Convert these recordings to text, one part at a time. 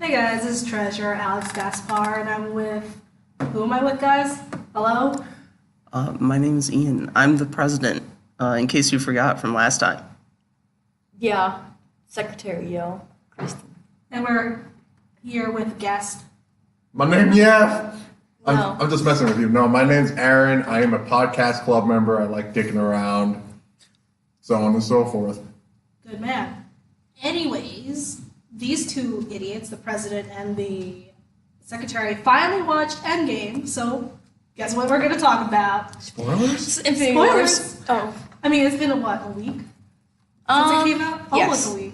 Hey guys, this is Treasure Alex Gaspar, and I'm with. Who am I with, guys? Hello? My name's Ian. I'm the president, in case you forgot from last time. Yeah, Secretary Kristin. And we're here with guest. My name, No. I'm just messing with you. No, my name's Aaron. I am a podcast club member. I like dicking around, so on and so forth. Good man. Anyways, these two idiots, the president and the secretary, finally watched Endgame, so guess what we're going to talk about? Spoilers? Infinity Wars. Spoilers. Oh. I mean, it's been, a week? Since it came out? Yes. Almost a week.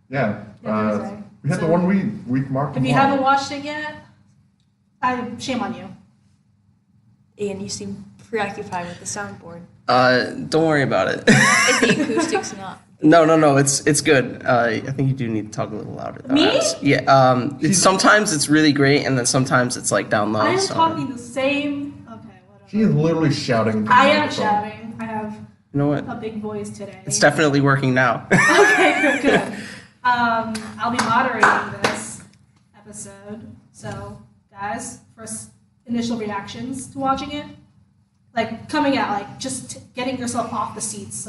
Yeah. Thursday. We had the So, 1 week mark. If you haven't watched it yet, shame on you. Ian, you seem preoccupied with the soundboard. Don't worry about it. Is the acoustics not? No, it's good. I think you do need to talk a little louder, though. Me? Yeah, sometimes it's really great, and then sometimes it's, like, down low. I am so. talking the same. Okay, whatever. She is literally shouting. into the I am microphone. shouting. I have You know what? a big voice today. It's definitely working now. Okay, good. I'll be moderating this episode. So, guys, first initial reactions to watching it, like coming out, like just getting yourself off the seats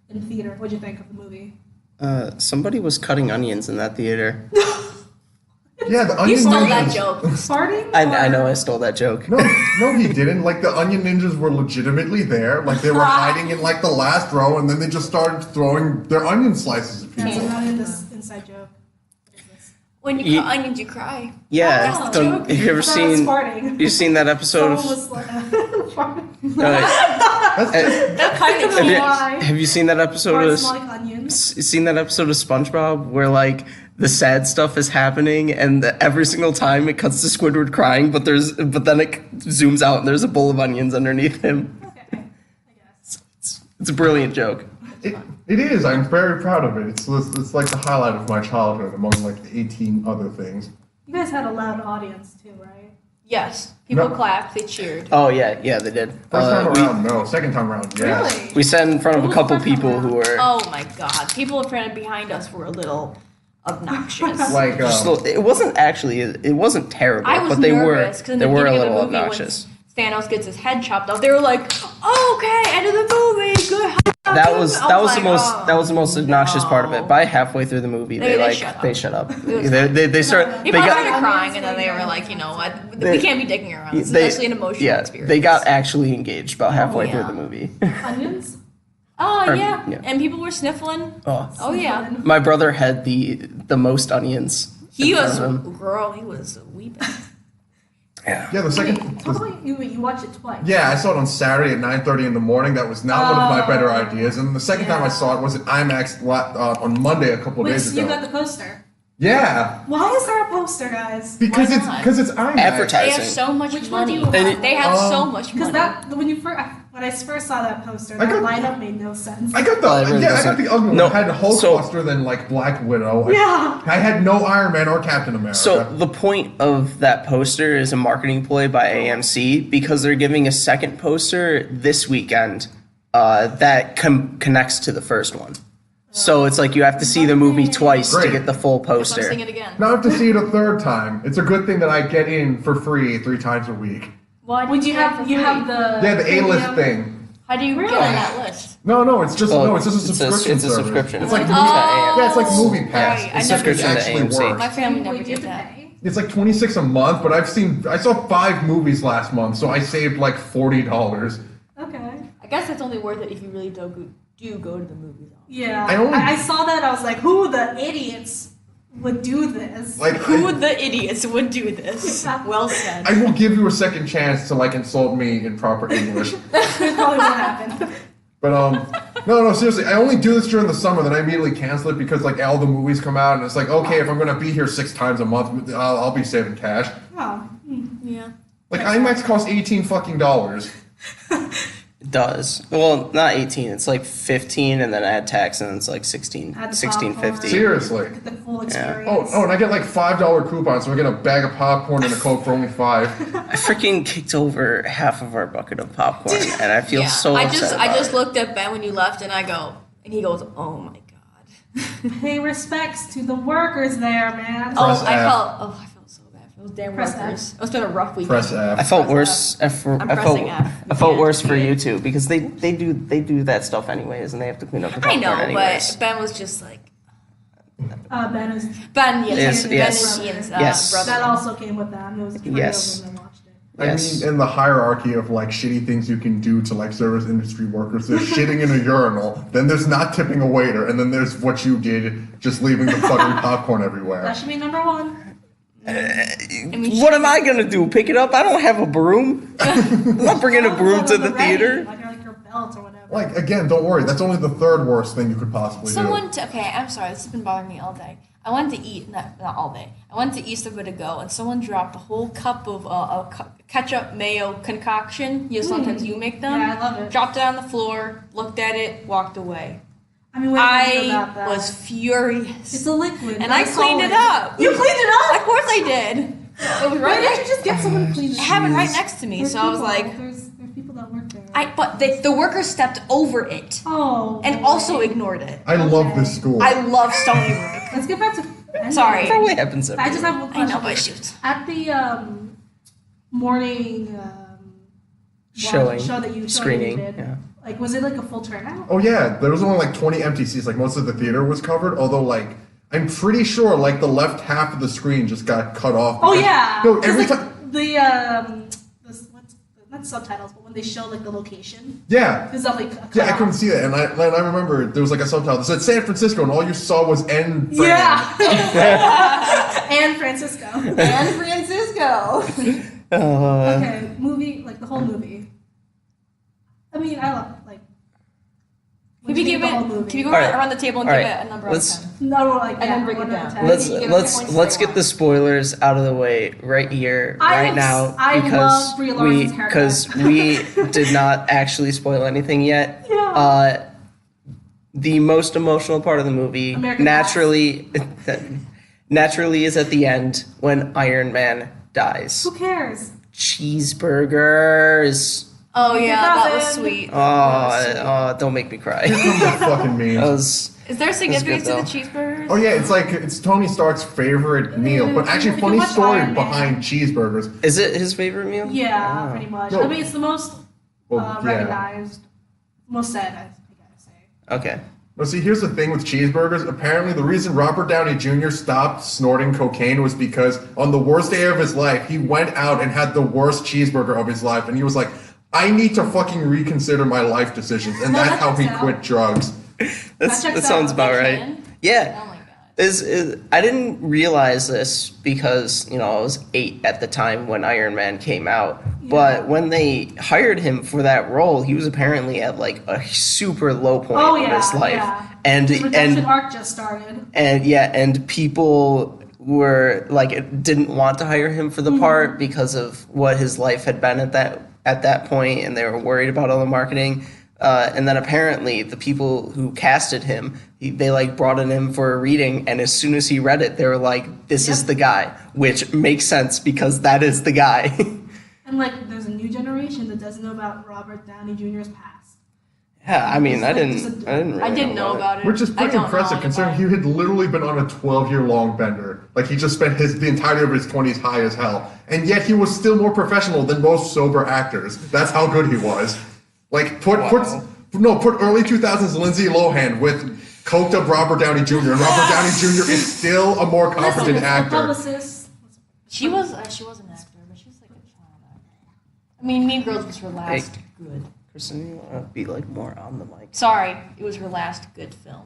in the theater. What'd you think of the movie? Somebody was cutting onions in that theater. Yeah, the You onion stole ninjas. that joke. Farting? I or- know I stole that joke. No, he didn't. Like, the onion ninjas were legitimately there. Like, they were hiding in, like, the last row, and then they just started throwing their onion slices at That's people. not in this inside joke. What is this? When you cut onions, you cry. Yeah, Oh, don't, have you ever I thought I was seen? farting. You seen that episode Someone of? was like, farting. That's just, That kind of Have you- cringe. Have you seen that episode Farts of? smell like onions. Seen that episode of SpongeBob where like the sad stuff is happening and every single time it cuts to Squidward crying, but then it zooms out and there's a bowl of onions underneath him. Okay, I guess. It's a brilliant joke. it is. I'm very proud of it. It's like the highlight of my childhood among like 18 other things. You guys had a loud audience too, right? Yes. People No. clapped. They cheered. Oh yeah, they did. First time We- around, no. Second time around, yes. Really? We sat in front of a Who was couple first time people around? who were Oh my god. People in front and behind us were a little obnoxious. Like, just a little, it wasn't terrible, I was but they nervous because in they the were a beginning of little the movie obnoxious. when Thanos gets his head chopped off, they were like, "Oh, okay, end of the movie, good." That was like, the most obnoxious part of it. no. By halfway through the movie, They they shut up. shut up. was They start No, no. they People got started crying, and then they were like, "You know what? They- We can't be dicking around. This is actually an emotional experience." they got actually engaged about halfway yeah. through the movie. Onions? Oh Or- yeah. yeah. And people were sniffling. Oh. Oh yeah. My brother had the most onions. He in front was of him. he was weeping. Yeah. yeah, the second. Talk about you watched it twice. Yeah, I saw it on Saturday at 9:30 in the morning. That was not one of my better Oh. ideas. And the second time I Yeah. saw it was at IMAX on Monday a couple Wait, days so you ago. got the poster. Yeah, Why is there a poster, guys? because Why it's not? IMAX. They Advertising. have so much Which one do money. you have? They have so much money. Because that when I first saw that poster, I that got- lineup made no sense. I got Well, it the really I got doesn't- the ugly one. No, I had Hulk so- Buster, then like Black Widow. Yeah. I had no Iron Man or Captain America. So the point of that poster is a marketing ploy by AMC because they're giving a second poster this weekend that connects to the first one. So it's like you have to see the movie twice to Great. get the full Guess I'm poster. seeing it again. now I have to see it a third time. It's a good thing that I get in for free 3 times a week. Why Would you pay for have free? the Yeah, the A-list premium? thing. How do you get Really? on that list? No, it's just Well, a subscription. it's a service. subscription. It's like Oh. yeah, it's like Movie Pass. Right, I It's never subscription it to actually AMC. works. My family Wait, never you did have to that. pay? It's like $26 a month, but I saw 5 movies last month, so I saved like $40. Okay. I guess it's only worth it if you really do go to the movies. Yeah. I only- I saw that. I was like, who the idiots would do this? Like Who the idiots would do this? Yeah. Well said. I will give you a second chance to like insult me in proper English. That's probably what happened. But no, seriously, I only do this during the summer. Then I immediately cancel it because like all the movies come out, and it's like, okay, if I'm gonna be here 6 times a month, I'll be saving cash. Oh. Yeah. Like IMAX costs $18 fucking dollars. It does. Well, not 18. It's like 15, and then add tax, and it's like 16, Add the 16.50. popcorn. Seriously. Get the full experience. Oh, and I get like $5 coupons, so I get a bag of popcorn and a Coke for only $5. I freaking kicked over half of our bucket of popcorn, and I feel Yeah. so I upset just about it. looked at Ben when you left, and I go, and he goes, "Oh my god." Pay respects to the workers there, man. Oh, Press I F. felt so bad for those damn Press workers. It's been a rough weekend. Press F. I felt Press worse. I felt pressing F. I felt Yeah. worse for you too because they do that stuff anyways, and they have to clean up the I popcorn know, anyways. but Ben was just like Ben is. Ben. Yes, Ben yes. and Ian's Yes. brother. That also came with them. It was three Yes. of them that watched it. Yes. I mean, in the hierarchy of like shitty things you can do to like service industry workers, there's shitting in a urinal, then there's not tipping a waiter, and then there's what you did, just leaving the fucking popcorn everywhere. That should be number one. What am I gonna do? Pick it up? I don't have a broom. I'm not bringing a broom to the theater. Like your belt or whatever. Like again, don't worry, that's only the third worst thing you could possibly Okay, I'm sorry, this has been bothering me all day. I went to eat, not all day. I went to East a bit ago, and someone dropped a whole cup of ketchup mayo concoction. Sometimes you make them. Yeah, I love it. Dropped it on the floor, looked at it, walked away. I mean, what do you think about I that? was furious. It's a liquid. And not I a cleaned it solid. up. You cleaned it up? Of course I did. It was Why right didn't next. you just get someone to clean it I up? have it right next to me, There's so I was people- like, there's people that work there. but the workers stepped over it Oh. and boy. also ignored it. I love this school. I love Stony Brook. Let's get back to. Sorry. Probably happens I just have one I question. know, but shoot. At the morning Showing, show that you screening, did, yeah. like, was it like a full turnout? Oh yeah, there was only like 20 empty seats. Like most of the theater was covered. Although like I'm pretty sure like the left half of the screen just got cut off. Oh because- yeah. No, 'Cause, every like, time. what's not subtitles, but when they show like the location, Yeah. it's like cut Yeah, I off. couldn't see that, and I remember there was like a subtitle that said San Francisco, and all you saw was N. brand. Yeah. And Francisco. And Francisco. Okay, movie, like the whole movie. I mean, I love like. Can we the give whole it? movie. Can we go Alright. around the table and Alright. give it a number Let's- out of 10? No, like And then break it 1 out of down. 10. Let's You give it let's points let's they get want. the spoilers out of the way right here, I right am now, s- I because love Brie Larson's haircut. because we did not actually spoil anything yet. Yeah. The most emotional part of the movie American naturally is at the end when Iron Man dies. Who cares? Cheeseburgers. Oh yeah, that was 2000. sweet. Oh, don't make me cry. Here comes the fucking That memes. was Is there significance to though. the cheeseburgers? Oh yeah, it's Tony Stark's favorite meal. But actually, If you funny watch story Iron Man- behind cheeseburgers. Is it his favorite meal? Yeah, Oh. pretty much. No. I mean, it's the most Well, yeah. recognized, most said, I gotta say. Okay. Well, see, here's the thing with cheeseburgers. Apparently, the reason Robert Downey Jr. stopped snorting cocaine was because on the worst day of his life, he went out and had the worst cheeseburger of his life, and he was like, "I need to fucking reconsider my life decisions," and No, that's that how he checks out. quit drugs. That checks That sounds out. about They right. can? Yeah. Oh my god. I didn't realize this because, I was 8 at the time when Iron Man came out. But when they hired him for that role, he was apparently at like a super low point Oh, of yeah, his life. yeah. And His redemption and arc just started. and people were like didn't want to hire him for the part because of what his life had been at that point, and they were worried about all the marketing. And then apparently the people who casted him, they like brought it in for a reading, and as soon as he read it, they were like, "This is Yep. the guy," which makes sense because that is the guy. And like, there's a new generation that doesn't know about Robert Downey Jr.'s past. Yeah, I mean, I I didn't really I didn't know about it. Which is I pretty don't know impressive considering he anybody. had literally been on a 12-year-long bender. Like, he just spent the entirety of his 20s high as hell. And yet he was still more professional than most sober actors. That's how good he was. Like, put early 2000s Lindsay Lohan with coked up Robert Downey Jr. And Robert Downey Jr. is still a more competent Listen, it's actor. the publicist. She was an actor, but she was like a child actor. I mean, Mean Girls was her last good. Kristen, you want to be like more on the mic? Sorry, it was her last good film.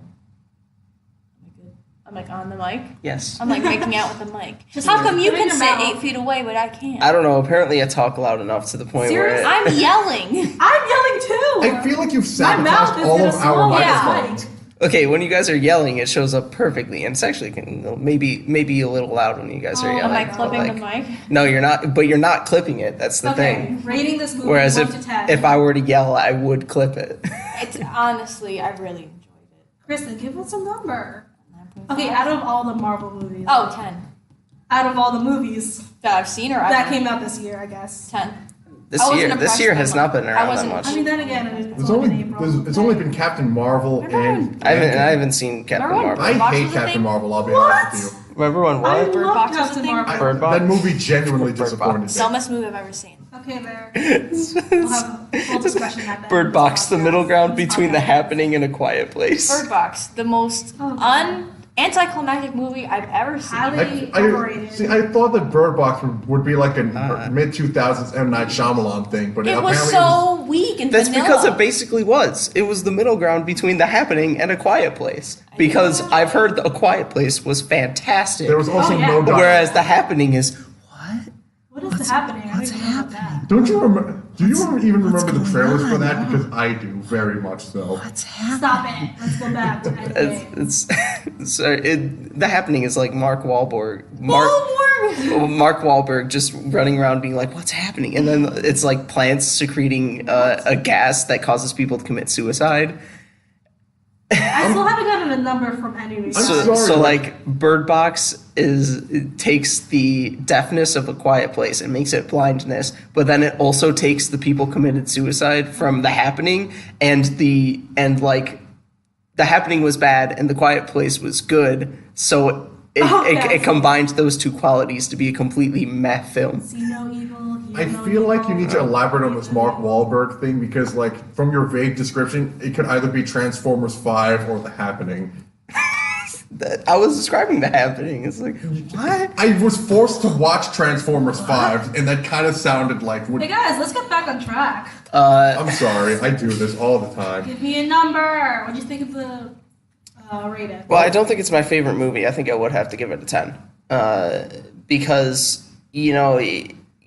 Am I good? I'm like on the mic. Yes. I'm like making out with the mic. Just How come you put it in can your sit mouth. 8 feet away, but I can't? I don't know. Apparently, I talk loud enough to the point Seriously? where I'm yelling. I'm yelling too! I feel like you've My mouth sabotaged is all in a of our small microphones. mic. okay, when you guys are yelling, it shows up perfectly, and it's actually maybe a little loud when you guys are Oh, yelling. Am I God. clipping like- the mic? No, you're not. But you're not clipping it. That's the Okay, thing. rating this movie Whereas 1 to 10. if I were to yell, I would clip it. It's honestly, I really enjoyed it. Kristen, give us a number. 9.5. Okay, out of all the Marvel movies. Oh, 10. Out of all the movies That I've seen or ever? that came out this year, I guess. 10. This I wasn't year impressed has by not been I around that wasn't- much. I mean, then again, it's There's only only been April. it's only been Captain Marvel and I haven't seen Captain Remember when Marvel. I Bird Box hate was a Captain thing? Marvel. I'll be honest with you. Remember when I what? Bird love Box was a Captain thing? Marvel. Bird Box? That movie genuinely Bird disappointed me. Dumbest movie I've ever seen. Okay, there. We'll have a full discussion at that. Bird Box, the middle ground between The Happening and A Quiet Place. Bird Box, the most Oh, God. anticlimactic movie I've ever seen. Highly overrated. See, I thought that Bird Box would be like a mid 2000s M Night Shyamalan thing, but It was apparently so weak and That's vanilla. because it basically was. It was the middle ground between The Happening and A Quiet Place. Because I've heard A Quiet Place was fantastic. there was also Oh, yeah. no dialogue. Whereas The Happening is what? What is happening? I don't even know about that. Don't you remember? Do you even remember the trailers for that? Because I do very much so. Stop it. Let's go back to Endgame. The Happening is like Mark Wahlberg just running around being like, "What's happening?" And then it's like plants secreting a gas that causes people to commit suicide. I still haven't gotten a number from any reason. sorry, So like- like Bird Box it takes the deafness of A Quiet Place and makes it blindness, but then it also takes the people committed suicide from The Happening and like The Happening was bad and The Quiet Place was good, so it combined those two qualities to be a completely meh film. See no evil. I feel like you need to elaborate on this Mark Wahlberg thing because, like, from your vague description, it could either be Transformers 5 or The Happening. I was describing The Happening. It's like, what? I was forced to watch Transformers 5, and that kind of sounded like... Hey guys, let's get back on track. I'm sorry, I do this all the time. Give me a number. What'd you think of the rating? Well, I don't think it's my favorite movie. I think I would have to give it a 10. Because, you know,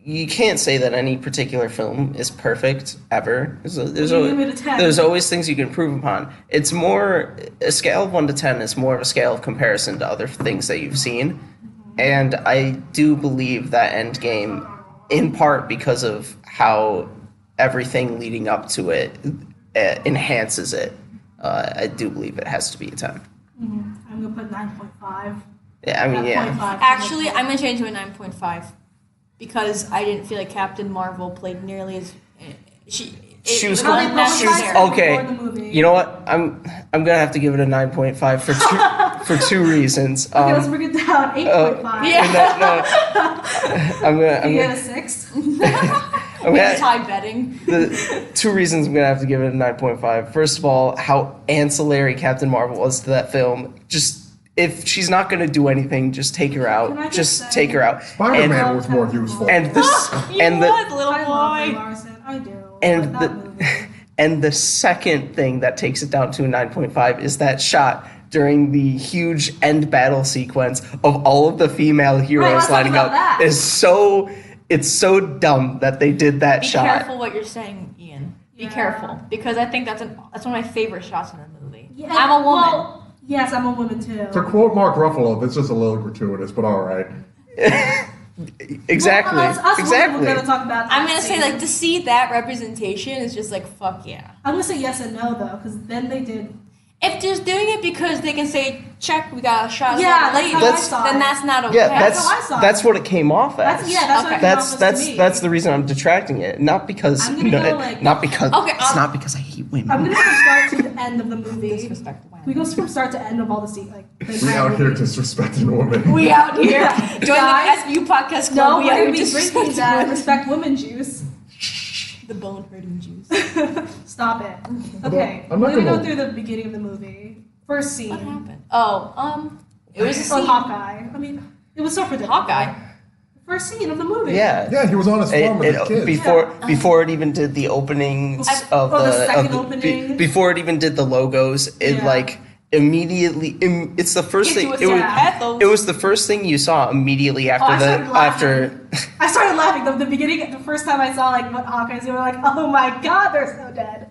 you can't say that any particular film is perfect ever. There's always things you can improve upon. It's more, a scale of 1 to 10 is more of a scale of comparison to other things that you've seen. And I do believe that Endgame, in part because of how everything leading up to it enhances it, I do believe it has to be a 10. I'm going to put 9.5. Yeah, I mean, yeah. 9.5. Actually, I'm gonna change to a 9.5 because I didn't feel like Captain Marvel played nearly as She it was wasn't necessary. before the movie. Okay, you know what? I'm gonna have to give it a 9.5 for two reasons. Okay, let's bring it down. 8.5. Yeah. I'm gonna You get a 6? I'm gonna, Tie betting. the two reasons I'm gonna have to give it a 9.5. First of all, how ancillary Captain Marvel was to that film. Just if she's not gonna do anything, just take her Can I out. just Just say- take her out. Spider-Man was more useful. And this You and would, the little I love Brie boy. Larson. I do. and but that movie. the and the second thing that takes it down to a 9.5 is that shot during the huge end battle sequence of all of the female heroes let's talk lining about up that. it's so dumb that they did that Be shot. careful what you're saying, Ian. Be Yeah. careful because I think that's one of my favorite shots in the movie. Yeah, I'm a woman. well, yes, I'm a woman too. To quote Mark Ruffalo, this is a little gratuitous, but all right. Exactly. Well, us exactly. women, we're gonna talk about. I'm that gonna say scene. like to see that representation is just like fuck yeah. I'm gonna say yes and no though, because then they did. If they're doing it because they can say check, we got a shot. of Yeah, the that's lady, how I saw then it. that's not okay. Yeah, That's how I saw that's it. what it came off as. That's that's what Okay. it That's came off as to me. that's the reason I'm detracting it. Not because I'm gonna go, like- not because Okay, it's not because I hate women. I'm gonna go from start to the end of the movie. Disrespect the women. We go from start to end of all the scenes, like the We entire out here movie. disrespecting women. We out here. Join Guys, the SU podcast club. No, we we're out gonna here be drinking disrespecting that women. respect women juice. The bone hurting juice. Stop it. Okay, I'm not we're gonna gonna- go through the beginning of the movie. First scene. What happened? Oh, it was a Or scene. Hawkeye. I mean, it was so predictable. Hawkeye. First scene of the movie. Yeah. Yeah, he was on his farm with his kids. Before it even did the openings of Oh, the the, second of the opening? before it even did the logos, it Yeah. like immediately it's the first Get thing to a it was, pathos. it was the first thing you saw immediately after I started after I started laughing. The beginning, the first time I saw like what Hawkeyes, they were like, "Oh my god, they're so dead."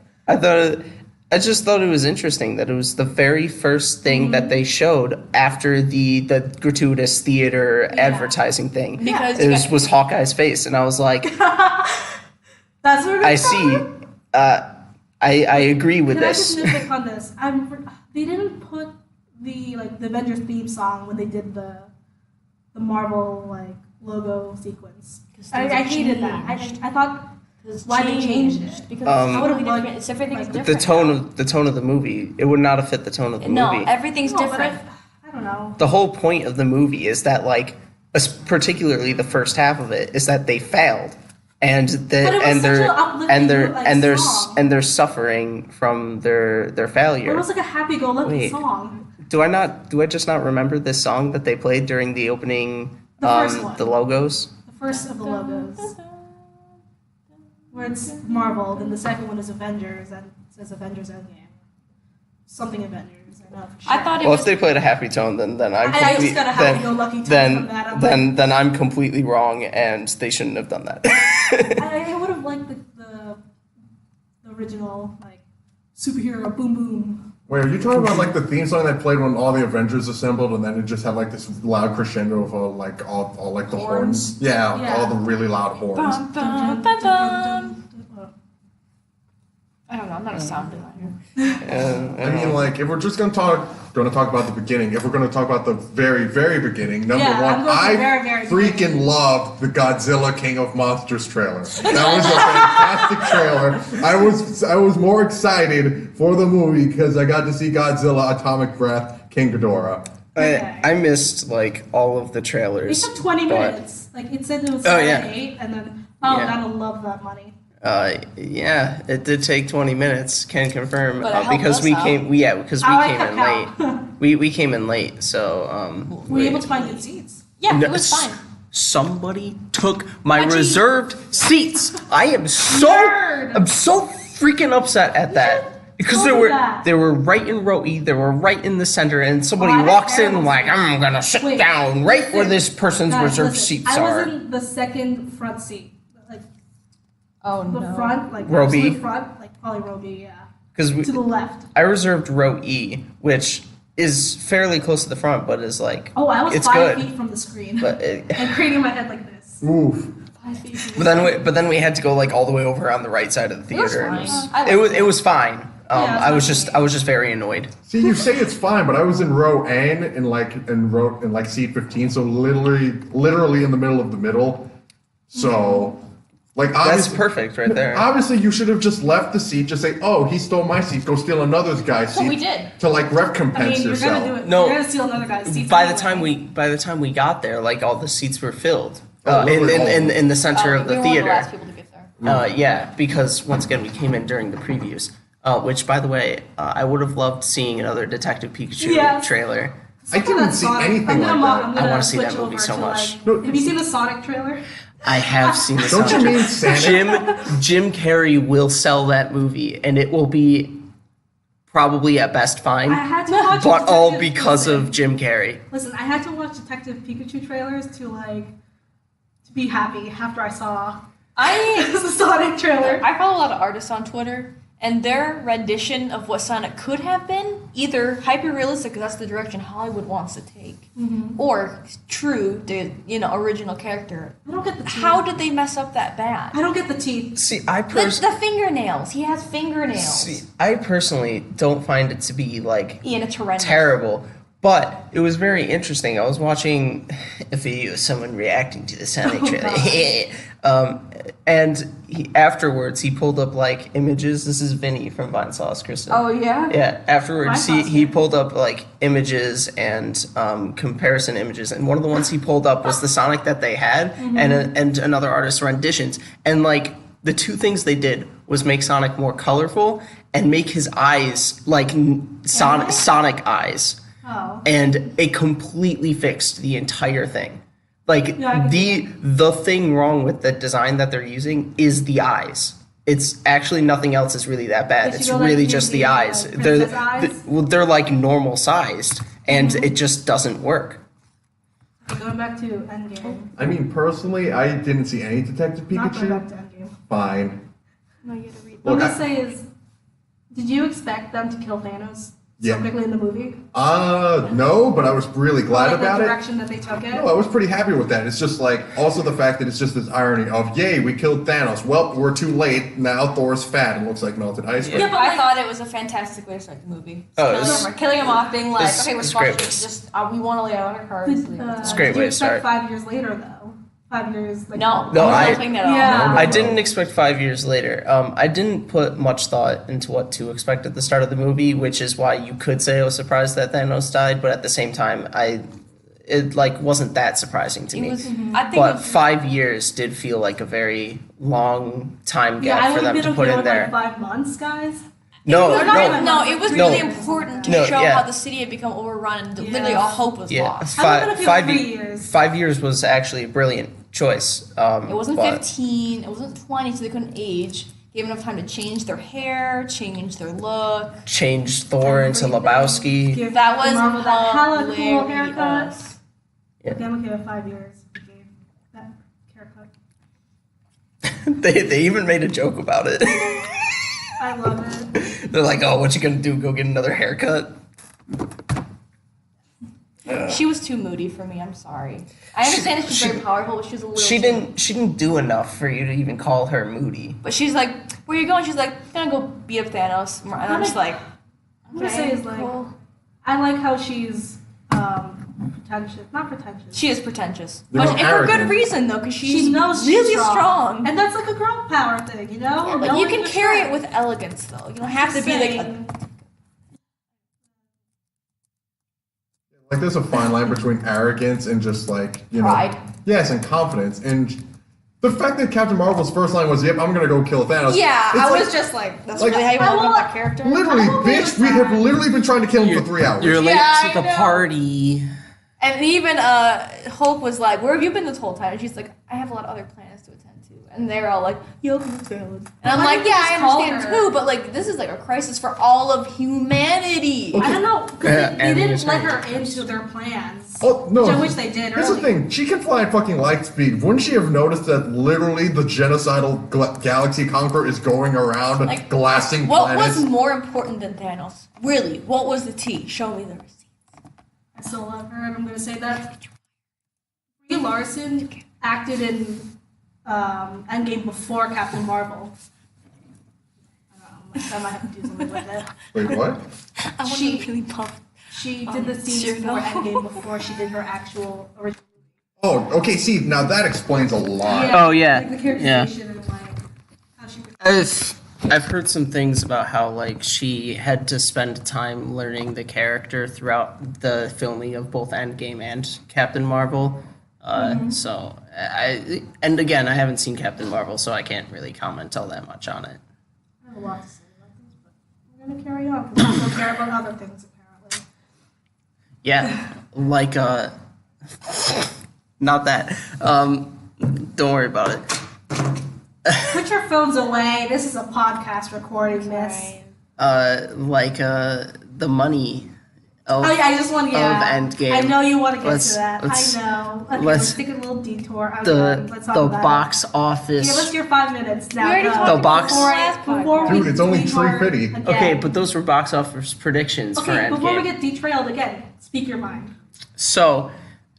I just thought it was interesting that it was the very first thing that they showed after the gratuitous theater advertising thing. Because It was Hawkeye's face, and I was like, That's what we're gonna I start see. with? I agree with Can I this. just nitpick on this? They didn't put the Avengers theme song when they did the Marvel logo sequence. I hated that. I thought why they changed it. Because I would've different. liked, It's everything's like, different. The tone of the movie, it would not have fit the tone of the No, movie. everything's No, but different. I don't know. The whole point of the movie is that, like, particularly the first half of it, is that they failed, and But it was such an uplifting, like, song. and they're suffering from their It failure. was like a happy-go-lucky Wait. song. Do I just not remember this song that they played during the opening? The first one. The logos. The first of the logos. Where it's Marvel, then the second one is Avengers, and it says Avengers Endgame. Something Avengers, I know for sure. I thought it Well, was. if they played a happy tone, then I'm I just got a happy-go-lucky tone from that. I'm then I'm completely wrong, and they shouldn't have done that. I would have liked the original, like, superhero boom boom. Wait, are you talking about like the theme song that played when all the Avengers assembled, and then it just had like this loud crescendo of like all like the horns? Yeah, Yeah. all the really loud horns. Bum, bum, bum, bum. I don't know. I'm not a sound designer. I mean, like, if we're just gonna talk about the beginning, if we're gonna talk about the very, very beginning, number Yeah, I'm one, going to I the very, very freaking beginning. loved the Godzilla King of Monsters trailer. That was a fantastic trailer. I was more excited for the movie because I got to see Godzilla, Atomic Breath, King Ghidorah. I missed like all of the It trailers. took 20 but, minutes. Like, it said it was Oh, 7 yeah. to 8, and then, Yeah. gotta love that money. Yeah, it did take 20 minutes. Can confirm But it helped because us we out. came. Because we Oh, I came cut in count. late. We came in late, so Were you able to find good seats? Yeah, No, it was fine. Somebody took my Actually- reserved seats. I am so Nerd. I'm so freaking upset at that because told me that. they were right in row E. They were right in the center, and somebody Oh, I had walks in terrible like seats. I'm gonna sit Wait, down right where listen, this person's Guys, reserved listen, seats I are. was in the second front seat. Like, Oh the no. front, like, Row B? absolute front, like, probably row B, yeah. Because To the left. I reserved row E, which is fairly close to the front, but is like Oh, I was it's 5 good. feet from the screen. But it, and craning my head like this. Oof. 5 feet from the but then we had to go like all the way over on the right side of the It was theater. fine. and I It was liked it was fine. Yeah, I it's was not just great. I was just very annoyed. See, you say it's fine, but I was in row N in like seat 15, so literally in the middle of the middle. So, like, That's obviously, perfect right there. obviously you should have just left the seat. Just say, "Oh, he stole my seat. Go steal another guy's seat." what we did. To like I mean, recompense you're yourself. gonna do it. No. You're gonna steal another guy's seat. By the time we got there, like all the seats were filled Oh, literally all of them. in the center Oh, of we the were one of the last theater. people to get there. Yeah, because once again we came in during the previews. Which, by the way, I would have loved seeing another Detective Pikachu Yes. trailer. I didn't see anything like that. I wanna see that movie so much. No. Have you seen the Sonic trailer? I have seen the Don't you soundtrack. mean Santa? Jim Carrey will sell that movie, and it will be probably at best I fine, had to watch. but all Detective- because listen, of Jim Carrey. Listen, I had to watch Detective Pikachu trailers to be happy after I saw the Sonic trailer. I follow a lot of artists on Twitter, and their rendition of what Sonic could have been either hyper realistic, because that's the direction Hollywood wants to take, or true, the original character. I don't get the teeth. How did they mess up that bad? I don't get the teeth. See, The fingernails. He has fingernails. I personally don't find it to be like Ian, it's horrendous. terrible, but it was very interesting. I was watching a video of someone reacting to the Sonic trailer, and afterwards he pulled up like images. This is Vinny from Vine Sauce, Kristin. Oh yeah. Yeah, afterwards Vine he Sauce, pulled up like images and comparison images, and one of the ones he pulled up was the Sonic that they had, and another artist's renditions, and like the two things they did was make Sonic more colorful and make his eyes like Sonic eyes, Oh. and it completely fixed the entire thing. Like Yeah, I can the thing wrong with the design that they're using is the eyes. It's actually nothing else is really that bad. Did you It's go, like, really use just the the, eyes. princess eyes? They're like normal sized, and it just doesn't work. Okay, going back to Endgame. I mean, personally, I didn't see any Detective Not going back Pikachu. to Endgame. Fine. No, you gotta read. What I'm Look, gonna say is, did you expect them to kill Thanos Yeah. so quickly in the movie? No, but I was really glad Like, about the it. direction that they took it. No, I was pretty happy with that. It's just like also the fact that it's just this irony of, yay, we killed Thanos. Well, we're too late. Now Thor's fat and looks like melted ice cream. Yeah, but I like- thought it was a fantastic way to start the movie. Oh, Killing him off, being like, it's- okay, we're it's great. squashing. Just we want to lay out our cards. Did, It's a great did way you to start. expect 5 years later though? 5 years. Like, No, No, I'm I- not playing that at all. Yeah. I didn't expect 5 years later. I didn't put much thought into what to expect at the start of the movie, which is why you could say I was surprised that Thanos died. But at the same time, it like wasn't that surprising to It me. was, I think, But it was, 5 years did feel like a very long time Yeah, gap I for would have them been to put okay in with there. like 5 months, guys. No, Or not no, even- no, it was No. really important to No, show yeah. how the city had become overrun and literally Yeah. all hope was yeah, lost. I would've been okay with 3 ye- years. 5 years was actually a brilliant choice. It wasn't but 15, it wasn't 20, so they couldn't age. Gave enough time to change their hair, change their look. Changed Thor into Lebowski. Give That was Marvel that hella cool hilarious. haircut. Yeah. Okay, I'm okay with 5 years. He gave that haircut. they even made a joke about it. I love it. They're like, "Oh, what you gonna do? Go get another haircut?" She was too moody for me, I'm sorry. I understand that she's very powerful, but she was a little She too- didn't do enough for you to even call her moody. But she's like, where are you going? She's like, gonna go beat up Thanos. And I'm just like, I'm gonna say is like, cool. I like how she's pretentious. Not pretentious. She is pretentious. You're But and for good arrogant. reason, though, because she's She knows she's really strong. And that's like a girl power thing, you know? But Knowing you can your carry it strength. with elegance, though. You don't have to be like a Like there's a fine line between arrogance and just like, you know. Pride. Yes, and confidence. And the fact that Captain Marvel's first line was, "Yep, I'm gonna go kill Thanos." Yeah, it's I like, was just like, that's like, really how you I want to will- love that character? literally, I'm okay bitch, with we have that. literally been trying to kill him for 3 hours. You're late Yeah, to I the know. party. And even Hulk was like, where have you been this whole time? And she's like, I have a lot of other plans to attend to. And they're all like, yo, And I'm Why like, didn't yeah, you I just call understand her? too, but like, this is like a crisis for all of humanity. I don't know, because Yeah, they and didn't it's let right. her into their plans. Oh no! Which I wish they did Here's the earlier. thing: she can fly at fucking light speed. Wouldn't she have noticed that literally the genocidal galaxy conqueror is going around Like, glassing What planets? was more important than Thanos? Really, what was the tea? Show me the receipt. I still love her, and I'm gonna say that Brie Larson acted in Endgame before Captain Marvel. I might have to do something with it. Wait, what? I want She- to really puff. She did the scenes sure for no. Endgame before she did her actual original. Oh, okay. See, now that explains a lot. Oh, yeah. Like the characterization and like how she. I've heard some things about how like she had to spend time learning the character throughout the filming of both Endgame and Captain Marvel. So and again, I haven't seen Captain Marvel, so I can't really comment all that much on it. I have a lot to say about this, but we're gonna carry on because I don't care about other things apparently. Yeah, like not that. Don't worry about it. Put your phones away. This is a podcast recording, miss. The money of, Oh yeah, I just want to. Yeah, of Endgame. I know you want to get Let's- to that. let's- I know. Okay, let's- let's take a little detour. I'm done. the Let's talk the about box It. office. Yeah, let's do your 5 minutes now. We already go. talked The about box- this last Before podcast. we Dude, it's only detour 350. again. Okay, but those were box office predictions for Okay, Endgame. before we get derailed again, speak your mind. So,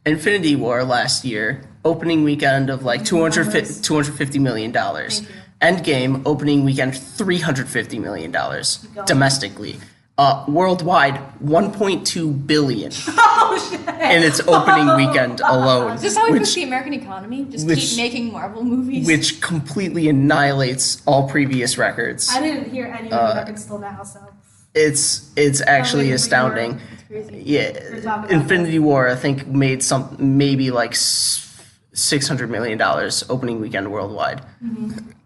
Infinity War last year, opening weekend of like $250 million. Thank you. Endgame, opening weekend $350 million going. domestically. Worldwide, $1.2 billion Oh shit! in its opening weekend alone. Is this how we which, push the American economy? Just which- keep making Marvel movies? which completely annihilates all previous records. I didn't hear any of the records till now, so It's actually wait, astounding. It's crazy. Yeah, talking about Infinity War I think made maybe like $600 million opening weekend worldwide.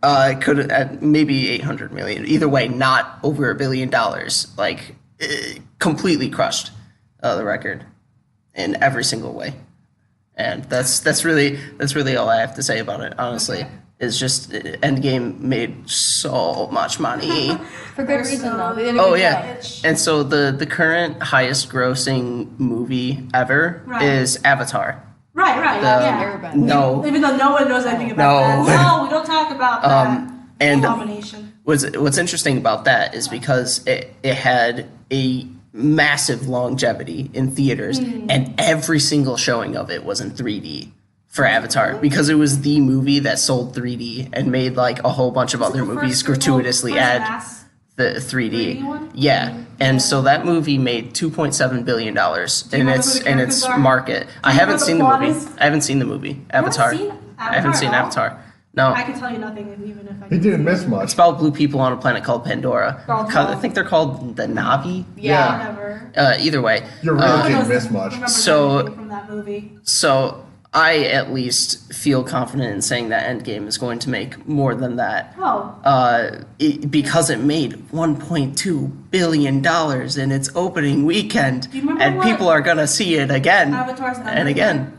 It could maybe 800 million. Either way, not over $1 billion. Like completely crushed the record in every single way. And that's really all I have to say about it. Honestly, Okay. it's just Endgame made so much money. For good reason, though. They did a Oh good yeah, job. and so the current highest grossing movie ever Right. is Avatar. right, yeah. Airbender. No, Even though no one knows anything about No. that. No, we don't talk about that. and Abomination. what's interesting about that is because it had a massive longevity in theaters, and every single showing of it was in 3D for Avatar because it was the movie that sold 3D and made like a whole bunch of other movies gratuitously add The 3D. 3D one? Yeah. And so that movie made $2.7 billion in remember its who the characters are? market. I you haven't know seen the the plot movie. is? I haven't seen the movie. Avatar. seen I haven't seen at all? Avatar. No. I can tell you nothing even if I He didn't miss It's much. about blue people on a planet called Pandora. Called I think they're called the Navi. Yeah. Whatever. Either way. You really didn't miss much. Remember So- anything from that movie. So I at least feel confident in saying that Endgame is going to make more than that. Oh, Because it made $1.2 billion in its opening weekend. Do you remember And what people are going to see it again. Avatar's number And again.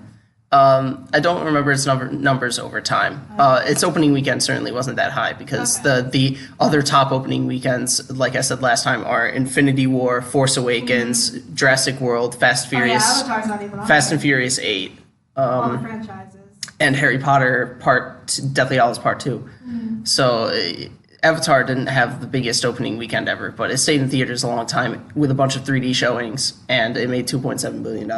I don't remember its numbers over time. Its opening weekend certainly wasn't that high because Okay. the other top opening weekends, like I said last time, are Infinity War, Force Awakens, Jurassic World, Fast Oh, yeah, Furious, Avatar's not even on Fast there. and Furious 8, All the franchises. and Harry Potter Deathly Hallows Part 2. So Avatar didn't have the biggest opening weekend ever, but it stayed in theaters a long time with a bunch of 3D showings, and it made $2.7 billion.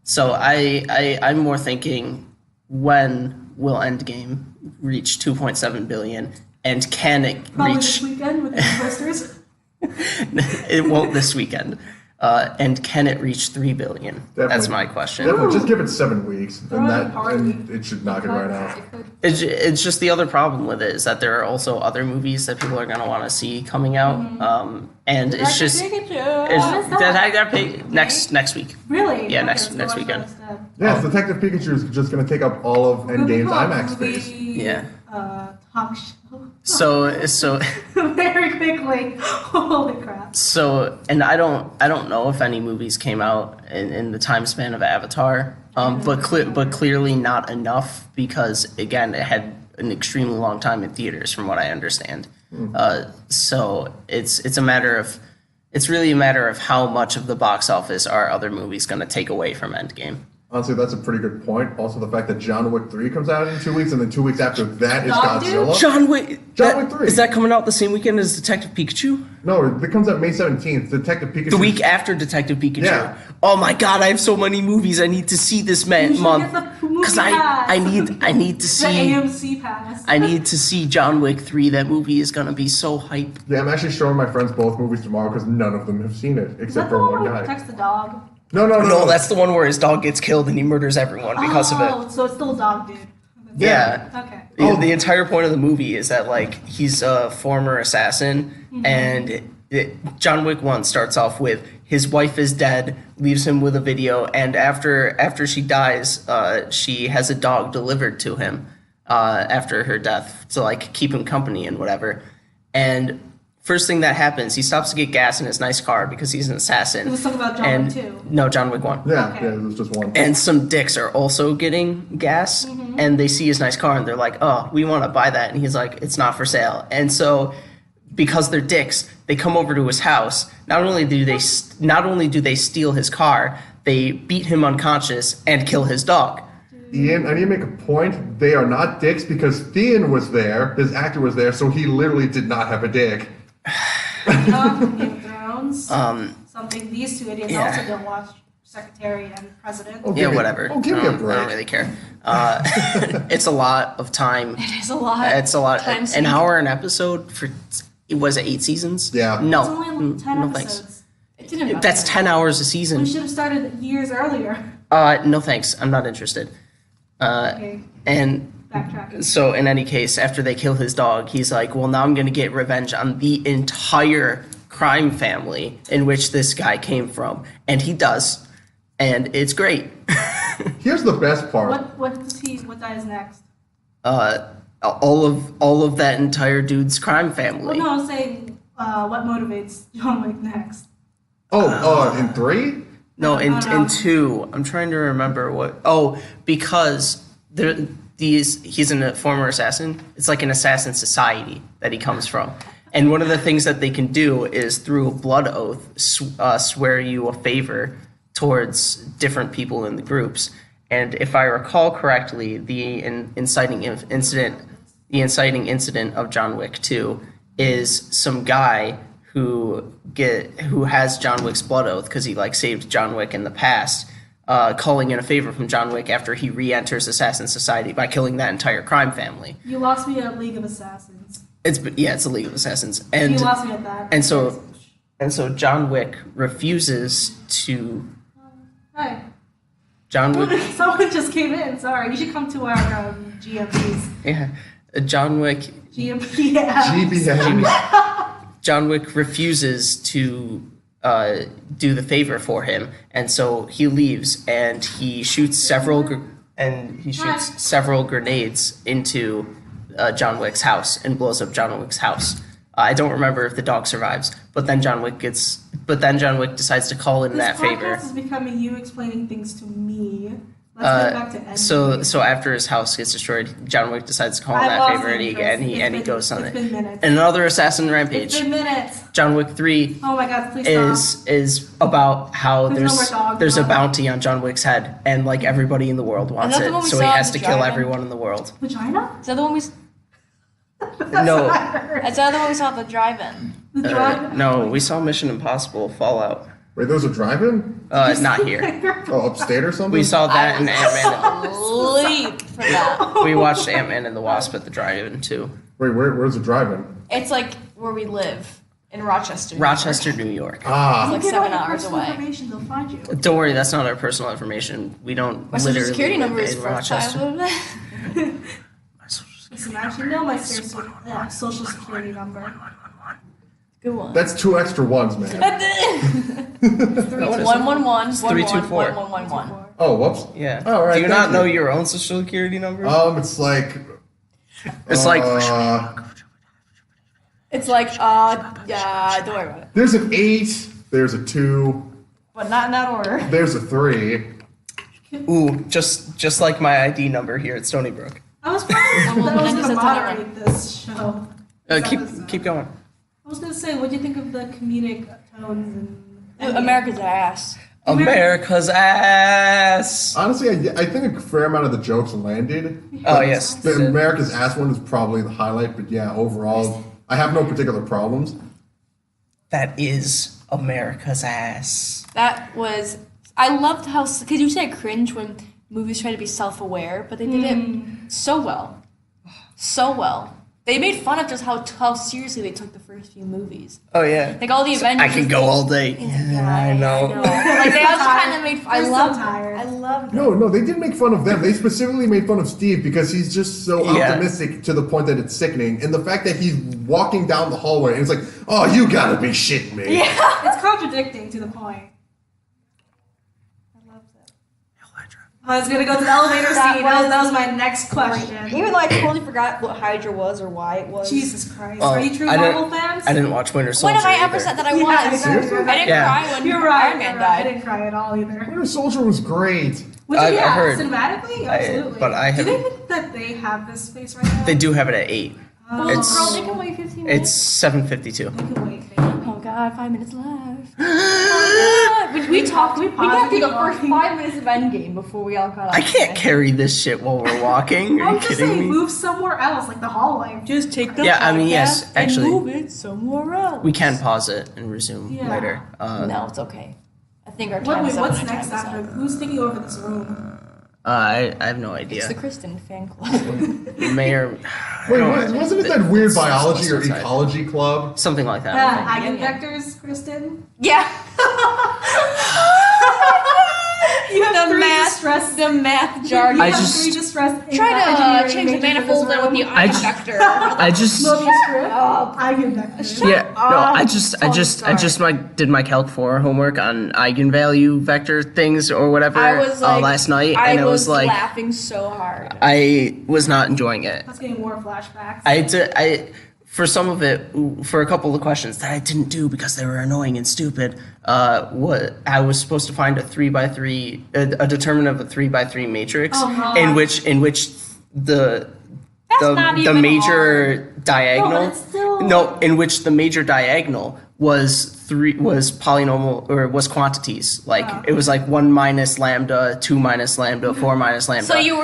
So I'm more thinking, when will Endgame reach 2.7 billion, and can it Probably reach? this weekend with the posters. It won't this weekend. And can it reach 3 billion? That's Definitely. my question. Definitely, just give it 7 weeks, Throw and it in that a party. and it should knock it right out. It's just the other problem with it is that there are also other movies that people are going to want to see coming out, and it's just When is next week. Really? Yeah, Okay, next so next watch weekend. that instead. Yes, Detective Pikachu is just going to take up all of Endgame's IMAX Movie, space. Yeah. Talk show. So Very quickly. Holy crap. and I don't know if any movies came out in the time span of Avatar, but clearly not enough because again it had an extremely long time in theaters from what I understand. So it's really a matter of how much of the box office are other movies going to take away from Endgame. Honestly, that's a pretty good point. Also, the fact that John Wick 3 comes out in 2 weeks, and then 2 weeks after that is Dog Dude? Godzilla. John Wick. John Wick 3. Is that coming out the same weekend as Detective Pikachu? No, it comes out May 17th. Detective Pikachu. The week after Detective Pikachu. Yeah. Oh my God! I have so many movies I need to see this You should month get the movie because pass. I need to The see. AMC pass. I need to see John Wick 3. That movie is gonna be so hype. Yeah, I'm actually showing my friends both movies tomorrow because none of them have seen it Is except that the for one one where guy. text the dog? No, that's the one where his dog gets killed and he murders everyone because of it. Oh, so it's still a dog dude. Yeah. Okay. The entire point of the movie is that like he's a former assassin, and John Wick 1 starts off with his wife is dead, leaves him with a video, and after she dies, she has a dog delivered to him after her death to like keep him company and whatever. And first thing that happens, he stops to get gas in his nice car because he's an assassin. It was something about John Wick 2. No, John Wick 1. Yeah, Okay. yeah, it was just one. And some dicks are also getting gas, and they see his nice car, and they're like, "Oh, we want to buy that." And he's like, "It's not for sale." And so, because they're dicks, they come over to his house. Not only do they steal his car, they beat him unconscious and kill his dog. Ian, I need to make a point. They are not dicks because Theon was there, his actor was there, so he literally did not have a dick. You know, from Game of Thrones. Um, Something these two idiots yeah. also don't watch Secretary and President. Oh, Yeah, give me- whatever. Oh, give me a I don't break. really care. It's a lot of time. It is a lot. It's a lot. Time An sink. hour an episode for was it 8 seasons? Yeah. No. It's only 10 no episodes. thanks. It didn't matter. That's 10 hours a season. We should have started years earlier. No thanks. I'm not interested. Okay, And backtracking. so in any case, after they kill his dog, he's like, well, now I'm going to get revenge on the entire crime family in which this guy came from. And he does. And it's great. Here's the best part. What dies next? All of that entire dude's crime Well, family. no, I'm saying what motivates John Wick next. In 3? No, in I don't know. 2, I'm trying to remember what. Oh, because he's a former assassin. It's like an assassin society that he comes from. And one of the things that they can do is through a blood oath swear you a favor towards different people in the groups. And if I recall correctly, the inciting incident of John Wick 2 is some guy who has John Wick's blood oath because he like saved John Wick in the past, calling in a favor from John Wick after he re-enters Assassin Society by killing that entire crime family. You lost me at League of Assassins. It's a League of Assassins, You and lost me at that. so John Wick refuses to. Hi. John Wick. Someone just came in. Sorry. You should come to our GMPs. Yeah, John Wick. GMP. Yeah. GBM. John Wick refuses to do the favor for him, and so he leaves and he shoots several grenades into John Wick's house and blows up John Wick's house. I don't remember if the dog survives, but then John Wick decides to call in that favor. This podcast is becoming you explaining things to me. Let's get back to Endgame. So after his house gets destroyed, John Wick decides to call in I that lost favor, and he goes on it's it. been minutes. Another assassin rampage. It's been minutes. John Wick 3 Oh my god, please stop. is about how There's no more dogs there's a allowed. bounty on John Wick's head, and like everybody in the world wants that the it, one we so he saw has in to the kill drive-in? everyone in the world. Vagina? Is that the one we? No, Is that the one we saw at the drive-in? The drug? no, we saw Mission Impossible Fallout. Wait, there was a drive-in? Not here. Oh, upstate or something? We saw that in Ant-Man. Sleep for that. We watched Ant-Man and the Wasp at the drive-in too. Wait, where's the drive-in? It's like where we live in Rochester. New Rochester, York. New York. Ah, Like Give 7 out your hours personal away. information, they'll find you. Don't worry, that's not our personal information. We don't My social literally security live number is in first Rochester. time. Listen, I actually know my social security number. Good one. that's 2 extra ones, man. It's three, No, it two, isn't. 111 324. 1111. Oh, whoops. Yeah. Oh, right, Do you thank not know you. your own social security number? It's like. It's like It's like yeah, don't worry about it. There's an 8. There's a 2. But not in that order. There's a 3. ooh, just like my ID number here at Stony Brook. I was probably Well, I was then going to just moderate this show. This episode. Keep going. I was going to say, what do you think of the comedic tones and America's ass. America's ass. Honestly, I think a fair amount of the jokes landed. Oh yes. The America's ass one is probably the highlight, but yeah, overall, I have no particular problems. That is America's ass. That was. I loved how because you said cringe when movies try to be self-aware, but they did it so well, so well. They made fun of just how seriously they took the first few movies. Oh yeah. Like all the Avengers. I can go all day. Yeah, I know. Like they also kind of made. I We're so love. tired. I love. No, they didn't make fun of them. They specifically made fun of Steve because he's just so Yeah. optimistic to the point that it's sickening. And the fact that he's walking down the hallway and it's like, oh, you gotta be shitting me. Yeah. It's contradicting to the point. I love that. I was going to go to the elevator That scene. was- That was my next question. Even though I totally forgot what Hydra was or why it was. Jesus Christ. Oh, Are you true I didn't- Marvel fans? I didn't watch Winter Soldier. When have I ever either. said that I Yeah, was? Seriously? I didn't Yeah. cry when You're right. Iron Man you're right. I died. didn't cry at all either. Winter Soldier was great. Which, I've yeah, heard. cinematically, absolutely. but I Do they haven't- think that they have this space right now? They do have it at 8. Oh, It's- Girl, they can wait 15 minutes. It's 7:52. We can wait. Baby. Oh God, 5 minutes left. Oh, God. We talked. We got through the first 5 minutes of Endgame before we all got. I can't carry this shit while we're walking. Are I'm you just kidding saying, me? move somewhere else, like the hallway. Just take the Yeah, I mean, yes, podcast actually. and move it somewhere else. We can pause it and resume Yeah. later. No, it's okay. I think our What, time wait, is up. what's and our next time is after? up. Who's taking over this room? I have no It's idea. the Kristin fan club. Mayor. Wait, wasn't it that weird biology or outside. ecology club? Something like that. I think. Eigenvectors, Kristen? yeah. You have The three math. distress. The math jargon. You I have just- three distress. Try to engineering change the majors in manifold this in with the room. I just- eigenvector. I just. Mobius strip. Eigenvectors. Yeah, no, I just sorry. did my Calc 4 homework on eigenvalue vector things or whatever I was like, last night, I and it was was like laughing so hard. I was not enjoying it. That's getting more flashbacks. For some of it, for a couple of questions that I didn't do because they were annoying and stupid. What I was supposed to find a 3x3, a determinant of a 3x3 matrix, Oh, God. in which the not the even major diagonal. No, but it's still- No, in which the major diagonal was polynomial or was quantities. Like Oh. it was like 1 minus lambda, 2 minus lambda, 4 minus lambda. So you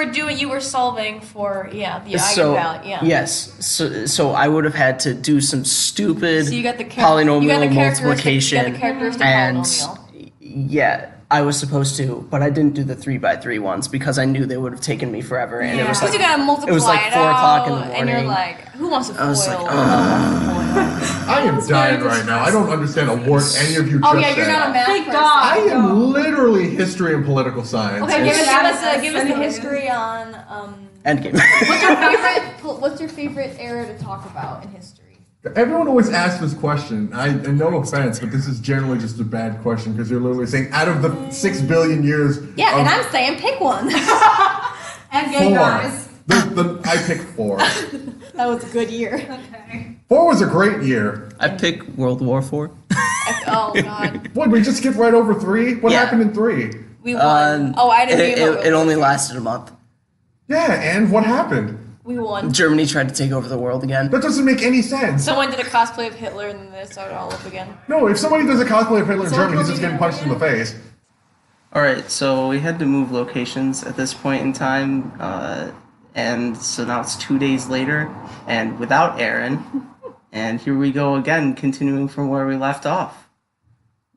were solving for the So eigenvalue. Yeah. yes, so I would have had to do some stupid So you got the polynomial you got the multiplication characteristic and polynomial. yeah, I was supposed to, but I didn't do the 3x3 ones because I knew they would have taken me forever, and it was Because like you gotta multiply it was like 4 o'clock in the and you're morning. like, who wants to foil? I was like, Who wants to foil? I am That's dying very right now. I don't understand a word any of you just Oh yeah, you're said. not a math Thank person. God. I am literally history and political science. Okay, give It's- us the Anyways. history on Endgame. what's your favorite era to talk about in history? Everyone always asks this question, and no offense, but this is generally just a bad question because you're literally saying out of the 6 billion years. Yeah, and of I'm saying pick one. Endgame, 4. guys. I picked 4. That was a good year. Okay. 4 was a great year. I pick World War IV. Oh god, What, we just skipped right over 3? What Yeah. happened in 3? we won. I didn't. It, think about it only lasted a month. Yeah, and what happened? We won. Germany tried to take over the world again. That doesn't make any sense. Someone did a cosplay of Hitler and then they started all up again. No, if somebody does a cosplay of Hitler in So Germany, he's we'll just be getting punched in the face. All right, so we had to move locations at this point in time, and so now it's 2 days later, and without Aaron, and here we go again, continuing from where we left off,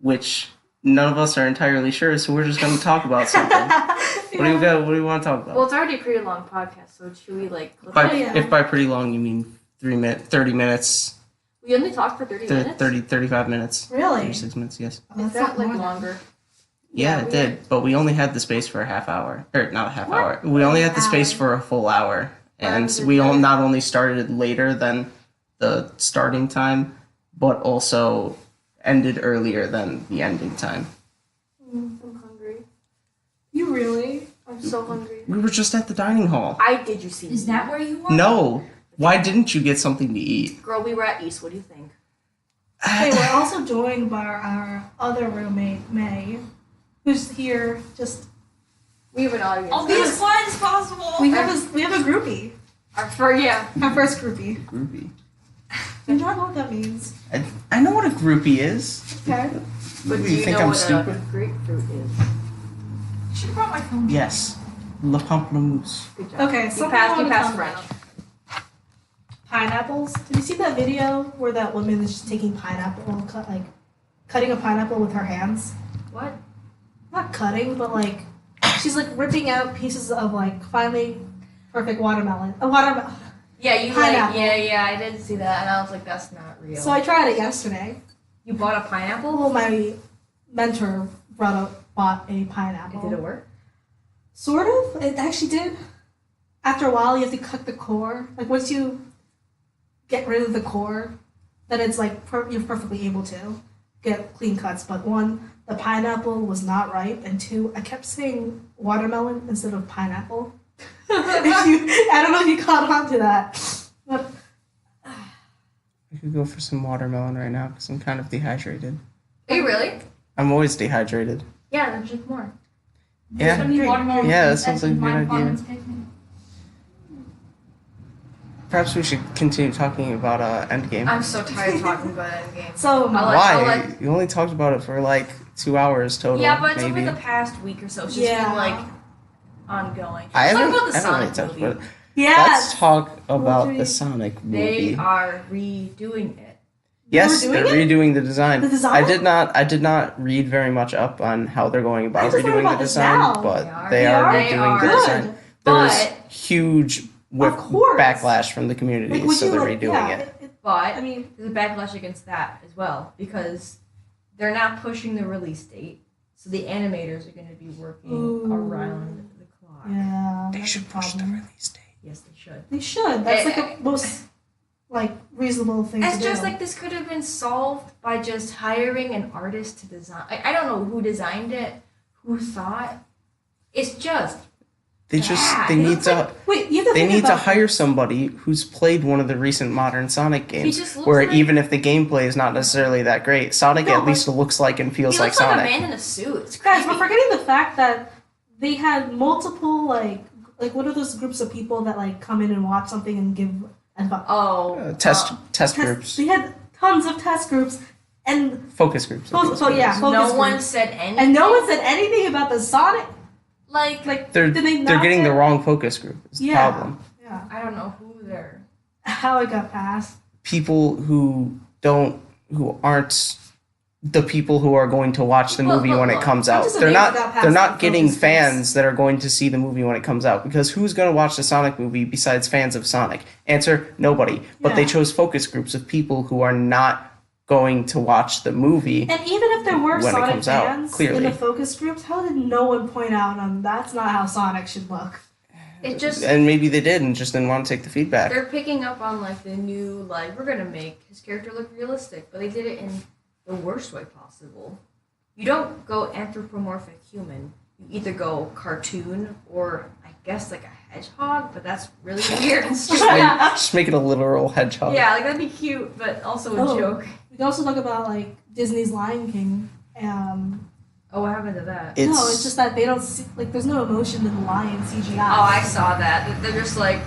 which none of us are entirely sure. So we're just going to talk about something. What do you got? What do you want to talk about? Well, it's already a pretty long podcast, so should we like? By, Oh, yeah. If by pretty long you mean 30 minutes, We only talked for 30 minutes. 35 minutes, Really? 36 minutes, yes. Oh, Is that's that not like more. longer? Yeah, Yeah, it we- did, but we only had the space for a half hour, or not a half What? hour. We only had the space Hour. for a full hour, and did we that? not only started later than the starting time, but also ended earlier than the ending time. I'm hungry. You really? I'm so hungry. We were just at the dining hall. Did you see? Is me? that where you were? No, why didn't you get something to eat? Girl, we were at East. What do you think? Hey, we're also joined by our other roommate, May, who's here just... We have an audience. I'll be as quiet as possible. We have a groupie. Our first groupie. Groupie. You don't know what that means. I know what a groupie is. Okay. But do you you think know I'm what stupid? a grapefruit is? You should have brought my phone. Yes. Le pamplemousse. Good job. Okay, you so passed French. Pineapples. Did you see that video where that woman is just taking pineapple, cutting a pineapple with her hands? What? Not cutting, but like she's like ripping out pieces of like finally perfect watermelon. A watermelon. Yeah, you Pineapple. I did see that, and I was like, that's not real. So I tried it yesterday. You bought a pineapple? Well, my mentor bought a pineapple. Did it work? Sort of. It actually did. After a while, you have to cut the core. Like once you get rid of the core, then it's like you're perfectly able to get clean cuts. But one, the pineapple was not ripe, and two, I kept saying watermelon instead of pineapple. I don't know if you caught on to that. But I could go for some watermelon right now because I'm kind of dehydrated. Are you really? I'm always dehydrated. Yeah, then drink more. Yeah. Gonna be watermelon Yeah, that sounds like a my good idea. apartment's picnic. Perhaps we should continue talking about Endgame. I'm so tired of talking about Endgame. so I'll Why? let- You only talked about it for like 2 hours total. Yeah, but it's maybe. over the past week or so. It's just Yeah. been like ongoing. I Let's haven't, talk about the I haven't really Sonic talked movie. about it. yes, Let's talk about Movie. the Sonic They movie. are redoing it. Yes, They were they're doing redoing the design. The design? I did not read very much up on how they're going I about just learned redoing about the this design, now. but They they are. are They redoing are. the Good. design. There's But- huge Of course. backlash from the community, like, would so you they're like, redoing yeah, it. But I mean, there's a backlash against that as well because they're not pushing the release date, so the animators are going to be working Ooh. around the clock. yeah. They that's should a push the problem. release date. Yes, they should. They should. That's like Eh, the most like reasonable thing It's to just do. like this could have been solved by just hiring an artist to design. I don't know who designed it, who thought. It's just They just bad. they It need looks to Wait, you have to they think need to about hire somebody who's played one of the recent modern Sonic games, just looks where like- even if the gameplay is not necessarily that great, Sonic No, at but- least looks like and feels he like looks like a Sonic. man in a suit. It's Guys, creepy. we're forgetting the fact that they had multiple like what are those groups of people that like come in and watch something and give advice? Oh, Test groups, They had tons of test groups, and focus groups. so yeah, no focus one groups. said anything. And no one said anything about the Sonic. like Like They're did they they're not getting say- the wrong focus group. Is the Yeah. problem. Yeah, I don't know who they're. how it got passed. People who aren't the people who are going to watch the movie when it comes I'm out. just They're amazed not that passed they're not the getting focus groups. fans that are going to see the movie when it comes out, because who's going to watch the Sonic movie besides fans of Sonic? Answer, nobody. But they Yeah. chose focus groups of people who are not going to watch the movie. And even if there were when it Sonic comes out, fans in clearly. the focus groups, how did no one point out on that's not how Sonic should look? It just And maybe they did and just didn't want to take the feedback. they're picking up on like the new like we're gonna make his character look realistic, but they did it in the worst way possible. You don't go anthropomorphic human. You either go cartoon or I guess like a hedgehog, but that's really weird and stupid. Just make it a literal hedgehog. Yeah, like that'd be cute, but also a Oh. joke. We can also talk about like Disney's Lion King. Oh, what happened to that? It's, No, it's just that they don't see, like there's no emotion in the lion CGI. Oh, I saw that. They're just like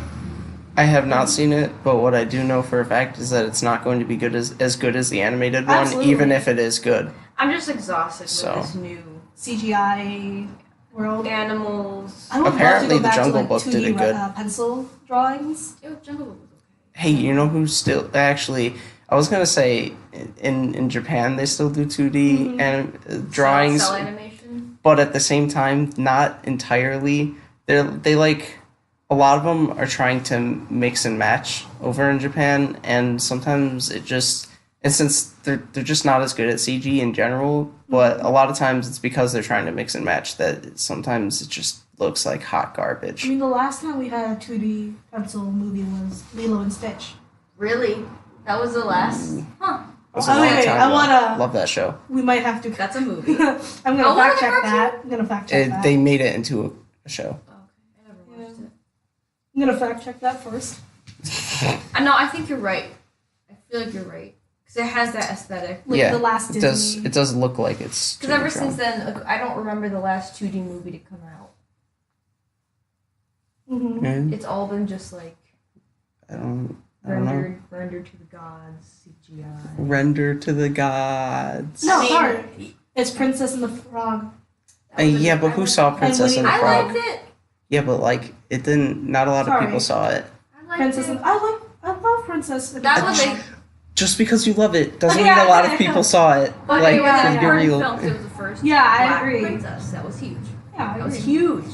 I have not seen it, but what I do know for a fact is that it's not going to be good as good as the animated one, Absolutely. even if it is good. I'm just exhausted So. with this new CGI world. animals. I would Apparently love to go the back Jungle to like Book 2D did it good. Pencil drawings. Yo, Jungle Book was okay. Hey, you know who's still actually? I was gonna say in Japan they still do 2D and drawings, Cell animation. but at the same time, not entirely. They like a lot of them are trying to mix and match over in Japan, and sometimes it just and since they're just not as good at CG in general, but a lot of times it's because they're trying to mix and match that sometimes it just looks like hot garbage. I mean, the last time we had a 2D pencil movie was Lilo and Stitch. Really? That was the last? Huh. That was a Oh, long wait, time I ago. wanna- Love that show. We might have to. That's a movie. I'm gonna Oh, what fact check about that. I'm gonna fact check that. They made it into a show. Okay, I never watched it. I'm gonna fact check that first. No, I think you're right. I feel like you're right. Because it has that aesthetic. Like yeah, the last it does. Disney. It does look like it's. Because ever 2D drawn. since then, like, I don't remember the last 2D movie to come out. Mhm. Mm, It's all been just like I don't know. rendered to the gods, CGI. Render to the gods. No, I mean, sorry. It's Princess and the Frog. that was a Yeah, good- but who saw Princess and the I Frog? liked it. Yeah, but like it didn't. Not a lot of Sorry. people saw it. I liked Princess it. and I love Princess. And That the was Frog. a Just because you love it doesn't Yeah, mean a lot of yeah. people saw it. But Like it was an yeah. be important real. film. 'Cause it was the first Yeah, I black agree. princess. That was huge. Yeah, I That was agree. huge.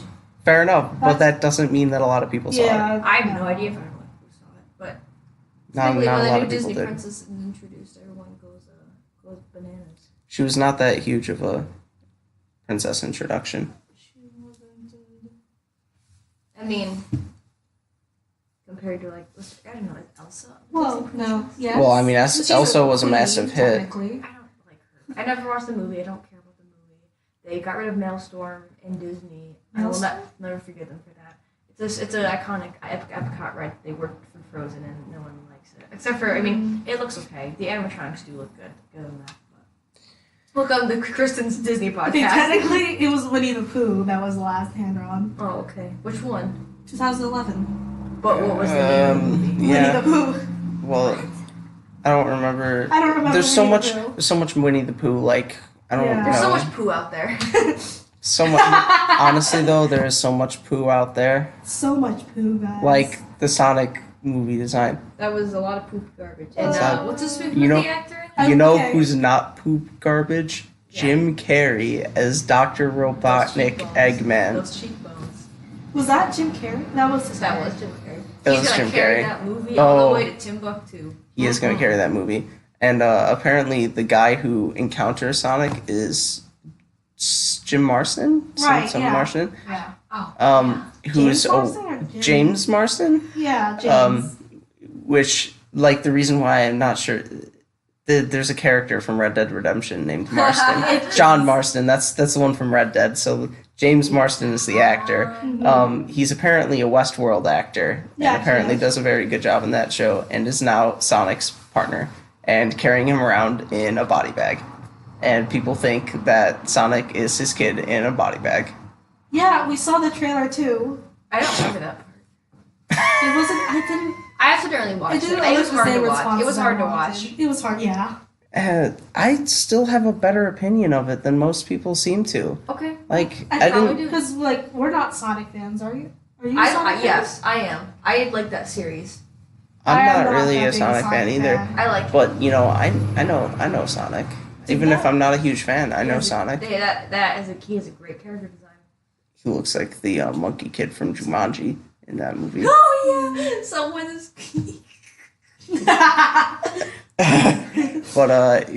Fair enough, but That's- that doesn't mean that a lot of people saw it. Yeah, I have no idea if anyone who saw it, but Not typically a when lot the new of people Disney did. princess is introduced, everyone goes bananas. She was not that huge of a princess introduction. I mean, compared to like, I don't know, like Elsa. Well, Disney no. princess? Yes. Well, I mean, She's Elsa was a queen, massive hit. technically. I don't like her. I never watched the movie. I don't care about the movie. They got rid of Maelstrom in Disney. I will Maelstrom? never forgive them for that. It's an iconic Epcot ride. They worked for Frozen, and no one likes it. Except for, I mean, it looks okay. The animatronics do look good. Good on that. But welcome to Kristin's Disney I think podcast. technically it was Winnie the Pooh that was the last hand drawn. Oh, okay. Which one? 2011. But what was the name of the movie? Yeah. Winnie the Pooh. Well, I don't remember. I don't remember. There's so Winnie the much. Pooh. There's so much Winnie the Pooh. Like I don't Yeah. know. There's so much poo out there. So much. Honestly, though, there is so much poo out there. So much poo, guys. Like the Sonic movie design. That was a lot of poop garbage. And Exactly. what's his You know- the actor? You know Okay. who's not poop garbage? Yeah. Jim Carrey as Dr. Robotnik Eggman. Those cheekbones. Was that Jim Carrey? That was. That was Jim Carrey. That He's was gonna Jim carry Carrey. that movie all Oh. the way to Timbuktu. He is going to carry that movie. And apparently, the guy who encounters Sonic is Jim Marston? Right, Son yeah. of Marston? Yeah. Oh. Who's James Marsden or Jim? James Marston? Yeah, James. Which, like, the reason why I'm not sure. There's a character from Red Dead Redemption named Marston. John Marston. That's the one from Red Dead. So James Marston is the actor. He's apparently a Westworld actor, Yeah, and apparently he is. does a very good job in that show, and is now Sonic's partner, and carrying him around in a body bag. And people think that Sonic is his kid in a body bag. Yeah, we saw the trailer too. I don't remember that part. It wasn't. I didn't. I accidentally I watched it. didn't It was always hard the to same watch. response It was as I hard to wanted. watch. It was hard. Yeah. I still have a better opinion of it than most people seem to. Okay. Like, I I probably didn't. do. Because like we're not Sonic fans, are you? Are you? a Sonic fan? Yes, I am. I like that series. I'm I am not really that a big Sonic fan either. I like it. But you know, I know Sonic. Even if I'm not a huge fan, I know Sonic. That as a kid is a great character design. He looks like the monkey kid from Jumanji in that movie. Oh yeah, someone is. But Oh my God.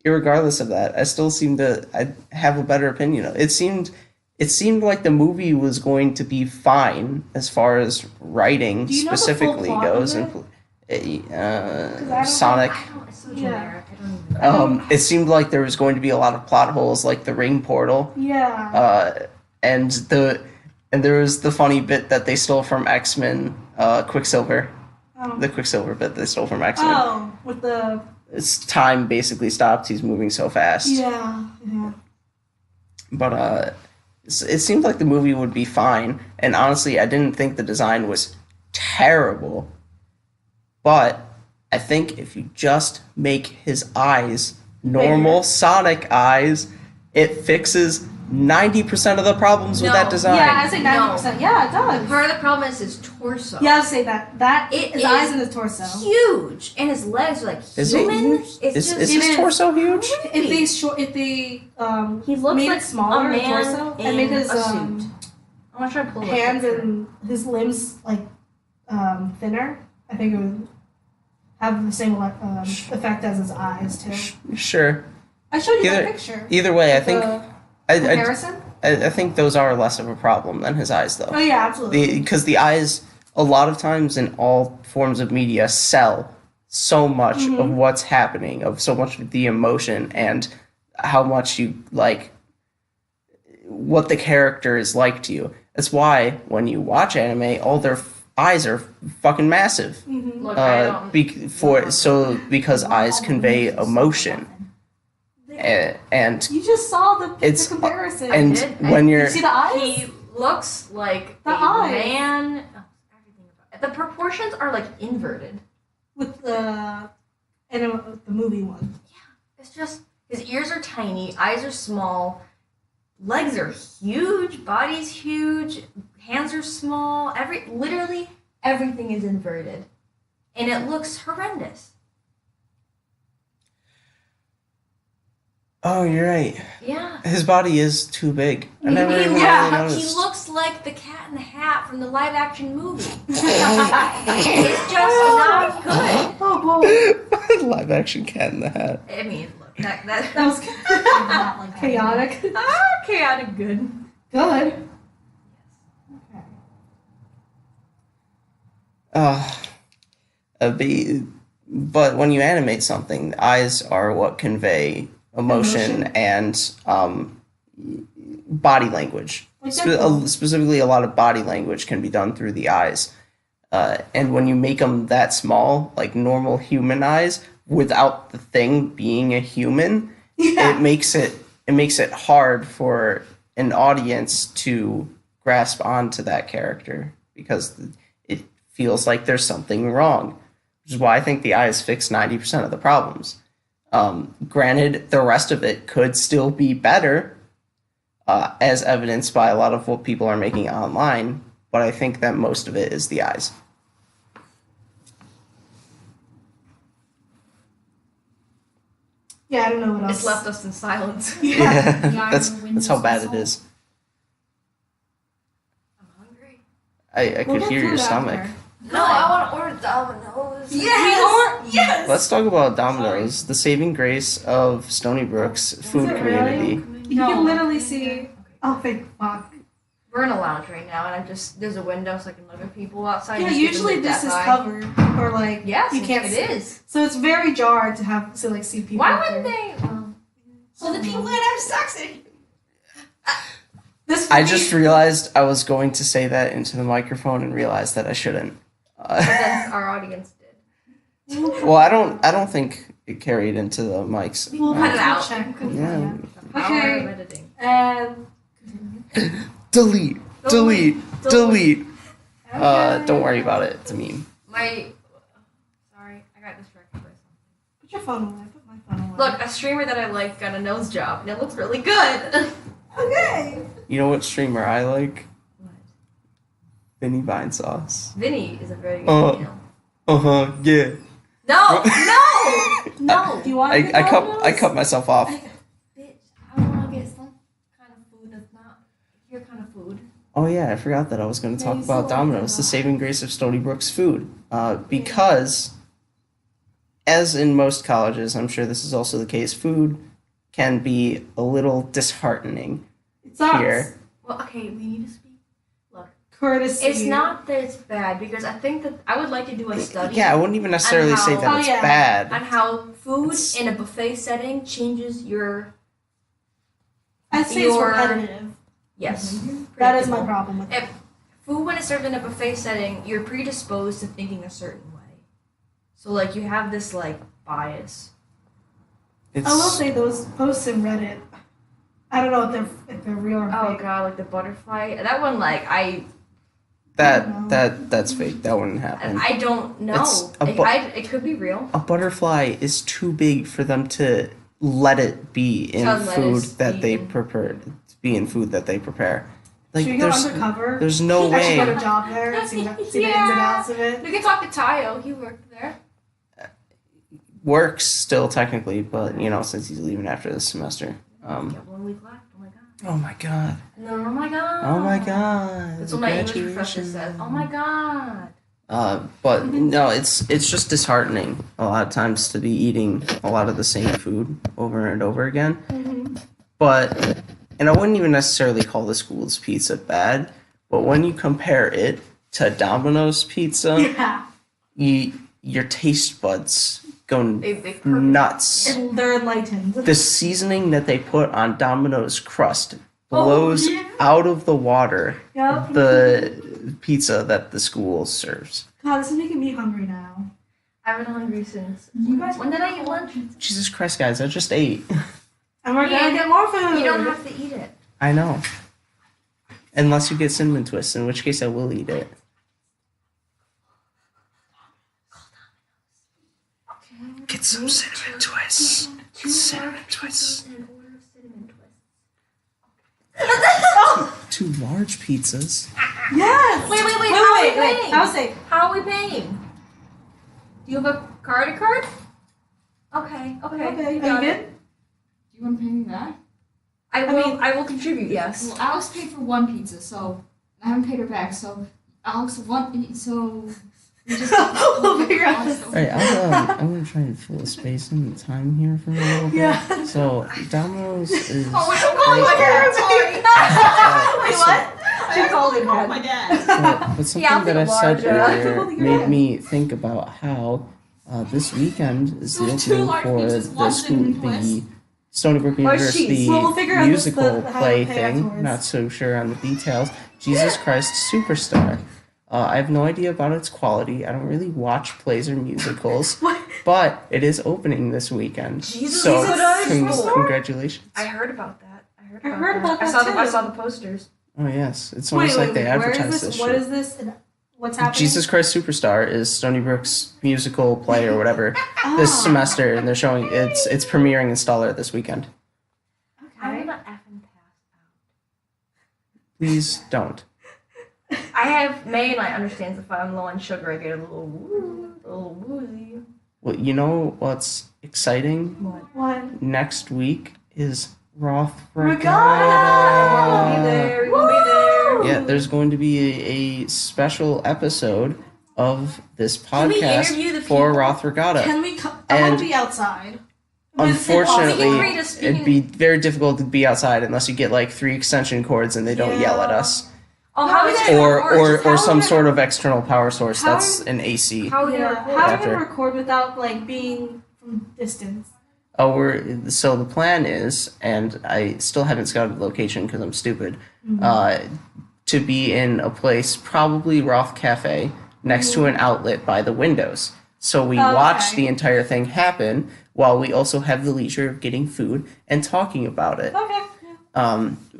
irregardless of that, I have a better opinion. It seemed like the movie was going to be fine as far as writing Do you know the full specifically plot goes. of And Sonic. It's so Yeah. generic. I don't even know. It seemed like there was going to be a lot of plot holes, like the ring portal. Yeah. And there was the funny bit that they stole from X-Men, Quicksilver. Oh. The Quicksilver bit they stole from X-Men. Oh, with the It's time basically stopped. He's moving so fast. yeah. But it seemed like the movie would be fine. And honestly, I didn't think the design was terrible. But I think if you just make his eyes normal Sonic eyes, it fixes 90% of the problems with that No. design. Yeah, I say 90%. Yeah, it does. Part of the problem is his torso. Yeah, I would say that It his is eyes and his torso. huge, and his legs are like Is it human. huge? It's Is just his is. torso huge? If they He looks made like it smaller, a the man torso, in and made his a suit. I'm gonna try to pull up a hands picture. and his limbs like thinner, I think it would have the same effect as his eyes too. Sure. I showed you Either- that picture. Either way, I think The I, comparison. I think those are less of a problem than his eyes, though. Oh yeah, absolutely. Because the eyes, a lot of times in all forms of media, sell so much of what's happening, of so much of the emotion, and how much you like what the character is like to you. That's why when you watch anime, all their eyes are fucking massive. Look, I don't. Because eyes convey emotion, and You just saw the It's- comparison. and did. when you're you see the eyes? He looks like The a eyes. man. Oh, everything about it. The proportions are like inverted. With the the movie one. It's just his ears are tiny, eyes are small, legs are huge, body's huge, hands are small. Literally everything is inverted, and it looks horrendous. oh, you're right. Yeah. His body is too big. I never even really He noticed. looks like the Cat in the Hat from the live action movie. It's just not good. Oh boy. Live action Cat in the Hat. I mean, look, That that was Not like that. chaotic. chaotic good. Good. But when you animate something, the eyes are what convey emotion and body language. Like Deadpool. Specifically, a lot of body language can be done through the eyes. And when you make them that small, like normal human eyes, without the thing being a human, it makes it hard for an audience to grasp onto that character because it feels like there's something wrong, which is why I think the eyes fix 90% of the problems. Granted, the rest of it could still be better, as evidenced by a lot of what people are making online, but I think that most of it is the eyes. Yeah, I don't know what else. It's left us in silence. Yeah. That's how bad it is. I'm hungry. I We'll could get hear your food stomach. after. No, I want to order Domino's. Yes. Let's talk about Domino's, the saving grace of Stony Brook's food it really? community. You can literally see. Oh, thank fuck. We're in a lounge right now, and there's a window so I can look at people outside. Yeah, just give them usually the this death is eye. covered or like Yes, you can't. it see. is. So it's very jarred to have to like see people. Why up wouldn't there. they? So the people that have sex in This I just realized I was going to say that into the microphone and realized that I shouldn't. But then our audience did. Well, I don't think it carried into the mics. We'll Cut it out. Check. Yeah. Power Okay. of editing. And Delete. Delete. Don't worry about it. It's a meme. Sorry, I got distracted by something. put your phone away. Put my phone away. Look, a streamer that I like got a nose job, and it looks really good. Okay. You know what streamer I like? Vinny Vine Sauce. Vinny is a very good Uh. female. Yeah. No, no! No. Do you want I cut myself off. Bitch, I want to get some kind of food that's not your kind of food. Oh yeah, I forgot that I was going to talk you about still like Domino's, that, the though. saving grace of Stony Brook's food. Because, as in most colleges, I'm sure this is also the case, food can be a little disheartening It sucks. here. Well, okay, we need to speak. Look, Courtesy. it's not that it's bad because I think that I would like to do a study. Yeah, I wouldn't even necessarily say how- that it's Oh, yeah. bad. On how food It's- in a buffet setting changes your I'd say your- it's repetitive. yes. That is my predictable. problem with it. If food when it's served in a buffet setting, you're predisposed to thinking a certain way. So like you have this like bias. It's, I will say those posts in Reddit. I don't know if they're real or Oh fake. god, like the butterfly. That one like I that's fake. That wouldn't happen. I don't know. It's a It could be real. A butterfly is too big for them to let it be in To let food it that be they in- prepare. Be in food that they prepare. Like Should we go there's undercover? there's no I should get way. a job there and see the ins and Yeah. outs of it. We can talk to Tayo. He worked there. Works still technically, but since he's leaving after this semester. Yeah, 1 week left. Oh my god. Oh my god. No, oh my god. Oh my god. That's what my English professor Graduation. said. Oh my god. But no, it's just disheartening a lot of times to be eating a lot of the same food over and over again. But and I wouldn't even necessarily call the school's pizza bad, but when you compare it to Domino's pizza, Yeah. your taste buds go They perk- nuts. And they're enlightened. The seasoning that they put on Domino's crust blows yeah. out of the water Yep. the pizza that the school serves. God, this is making me hungry now. I've been hungry since. You guys When did I eat lunch? Jesus Christ, guys, I just ate. And we're Yeah. gonna get more food. You don't have to eat it. I know. Unless you get cinnamon twists, in which case I will eat it. Get some cinnamon twists. Cinnamon twists. And order cinnamon twists. 2 large pizzas. Yes. Wait. Wait. How are we paying? I'll say. How are we paying? Do you have a credit card? Okay. Okay. Are you got good? it. Do you want to pay me back? I will contribute. Yes. Well, Alex paid for one pizza, so I haven't paid her back. So Alex so we just We'll figure out this. Alright, I'm gonna try and fill a space in the time here for a little bit. Yeah. So, Domino's is. Oh, wait, don't call my parents. Wait, what? She called it Oh bad. dad. But something Yeah, I'll that I take a said large, earlier made me think about how this weekend is the So 2 opening large for pizzas, the one school, cinnamon twist. the Stony Brook University Well, we'll figure out this- musical how to play pay thing. afterwards. Not so sure on the details. Jesus Christ Superstar. I have no idea about its quality. I don't really watch plays or musicals, What? but it is opening this weekend. Jesus so Christ Superstar? Congratulations. I heard about that. I heard about I that saw I too. saw the posters. Oh yes, it's almost like they Where advertise is this. What shit. is this? And what's happening? Jesus Christ Superstar is Stony Brook's musical play or whatever this Ah. semester, and they're showing it's premiering in Stellar this weekend. I'm Okay. gonna effing pass Please don't. out. I have May and I understands if I'm low on sugar, I get a little woozy. Well, you know what's exciting? What? Next week is Roth Regatta! We'll be there. We will be there. Yeah, there's going to be a special episode of this Can we interview podcast the for people? Roth Regatta. Can we? I want And- to be outside. Unfortunately, We can create a speaking- it'd be very difficult to be outside unless you get like 3 extension cords and they don't yell at Yeah. us. Oh, how is it? Or some how- sort of external power source how- that's an AC. How are we gonna Yeah. record? How are we After. gonna record without like being from distance? So the plan is, and I still haven't scouted the location because I'm stupid, to be in a place, probably Roth Cafe, next to an outlet by the windows. So we Oh, watch okay. the entire thing happen while we also have the leisure of getting food and talking about it. Okay.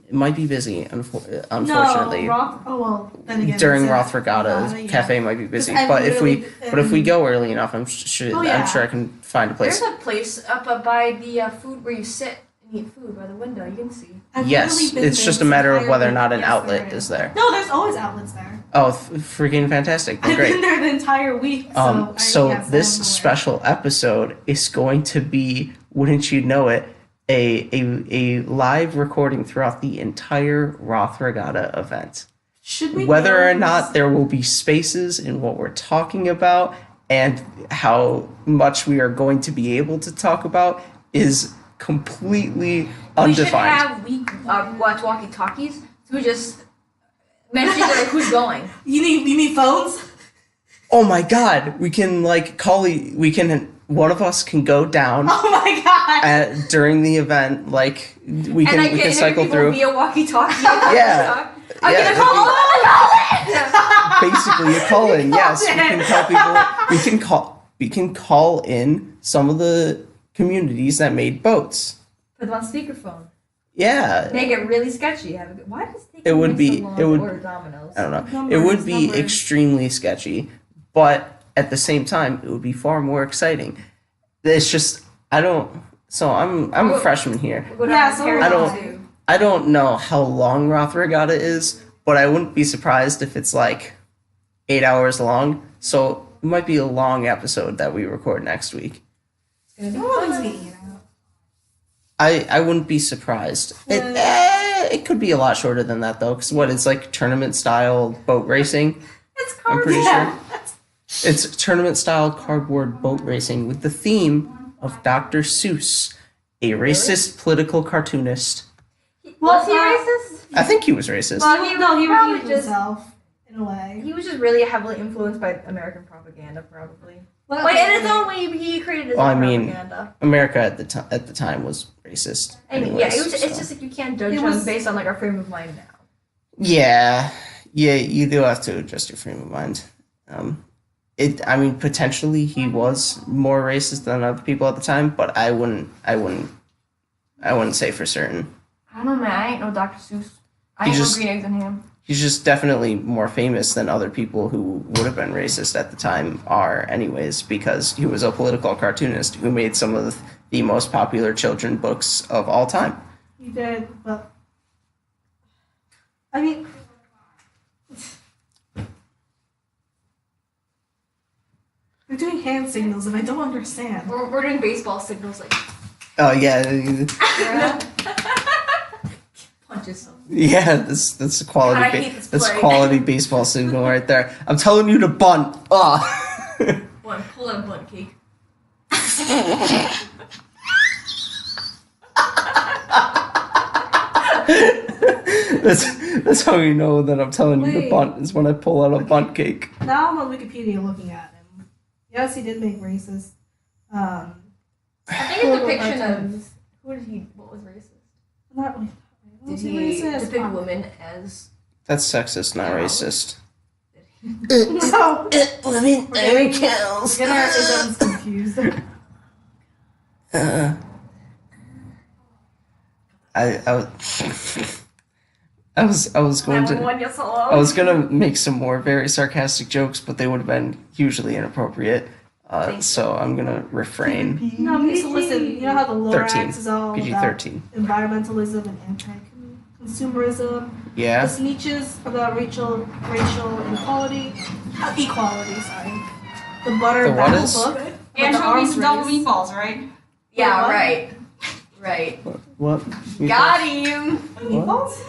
It might be busy, unfortunately. No, Roth. Oh well. Then again, During it's Roth Regatta, yeah. cafe might be busy, I'm but if we literally- go early enough, I'm sure Oh, yeah. I can find a place. There's a place up by the food where you sit and eat food by the window. You can see. I've Yes, literally been it's there just a this matter of entire whether or week. not an Yes, outlet there is there. No, there's always outlets there. Oh, freaking fantastic! Then I've been great. there the entire week. So yes, this I'm aware. special episode is going to be, wouldn't you know it, a live recording throughout the entire Roth Regatta event. Should we Whether go or not there will be spaces in what we're talking about and how much we are going to be able to talk about is completely We should undefined. have watch walkie-talkies. So we just mention like who's going. You need phones? Oh my god, we can like one of us can go down Oh my god! during the event, like we And I can can cycle people through. via walkie-talkie. Yeah. I'm Yeah, gonna call Basically, a call in. Yes, we can tell people. We can call in some of the communities that made boats. Put them on speakerphone. Yeah, Make it really sketchy. Why does it take It would so be- long it would- to order Domino's? I don't know. Numbers, It would be numbers. extremely sketchy, but at the same time, it would be far more exciting. It's just I don't. So I'm a freshman here. We'll go down Yeah, to so Paris I don't- too. I don't know how long Roth Regatta is, but I wouldn't be surprised if it's like 8 hours long. So it might be a long episode that we record next week. It's How gonna long be is fun. it, you know? I wouldn't be surprised. It could be a lot shorter than that though, because it's like tournament style boat racing. It's I'm pretty yeah. It's tournament style cardboard boat racing with the theme of Dr. Seuss, a racist political cartoonist. Was he racist? I think he was racist. Well, He probably probably just himself in a way. he was just really heavily influenced by American propaganda, probably. Well, Like in his own way, he created his Well, own I mean, propaganda. America at the time was racist. I mean, anyways, it's so. just like you can't judge It him was- based on like our frame of mind now. Yeah, you do have to adjust your frame of mind. I mean, potentially he was more racist than other people at the time, but I wouldn't say for certain. I don't know, man. I ain't no Dr. Seuss. I He ain't just- no green eggs and ham. He's just definitely more famous than other people who would have been racist at the time are, anyways, because he was a political cartoonist who made some of the most popular children books of all time. He did, but I mean, they're doing hand signals, and I don't understand. We're doing baseball signals like Oh yeah, punch yourself. yeah. That's a quality. God, I hate this That's play. quality baseball signal right there. I'm telling you to bunt. One, pull out butt cake. That's how you know that I'm telling you to Wait. bunt is when I pull out a bunt cake. Now I'm on Wikipedia looking at him. Yes, he did make racist. I think a political depiction of cartoons. what was racist? Not wait, Did was he he racist? depict women as That's sexist, not racist. No, Women We're kills. get our isms confused. I was going to 911, yes, hello. I was gonna make some more very sarcastic jokes, but they would have been hugely inappropriate. So I'm gonna refrain. No, because listen, you know how the Lorax 13. is all PG-13. about environmentalism and anti-consumerism. Yeah. This Nietzsche's about racial equality, equality. Sorry, the butter The what battle is? book. Anchovies and double race. meatballs, right? Yeah, What? right. What? Got him. Meatballs?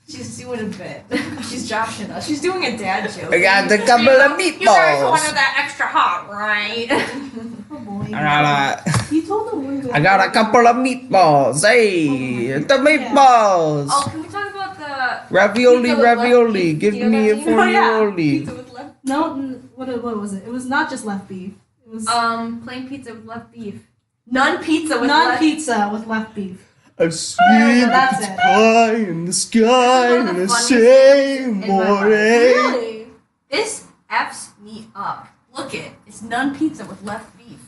She's doing a bit. She's joshing us. She's doing a dad joke. I got a couple of You guys wanted meatballs. that extra hot, right? Oh boy. You told them I got a couple of meatballs. Hey, the meatballs. Oh, can we talk about the Ravioli, pizza with left ravioli. beef? Give You know me a what I mean? Oh, yeah. fornioli. pizza with left? No, what was it? It was not just left beef. It was Plain pizza with left beef. None pizza with non left. pizza with left beef. I see that's the it. pie in the sky One of and the the funniest same in my life. morning. Really? This f's me up. Look it. It's none pizza with left beef.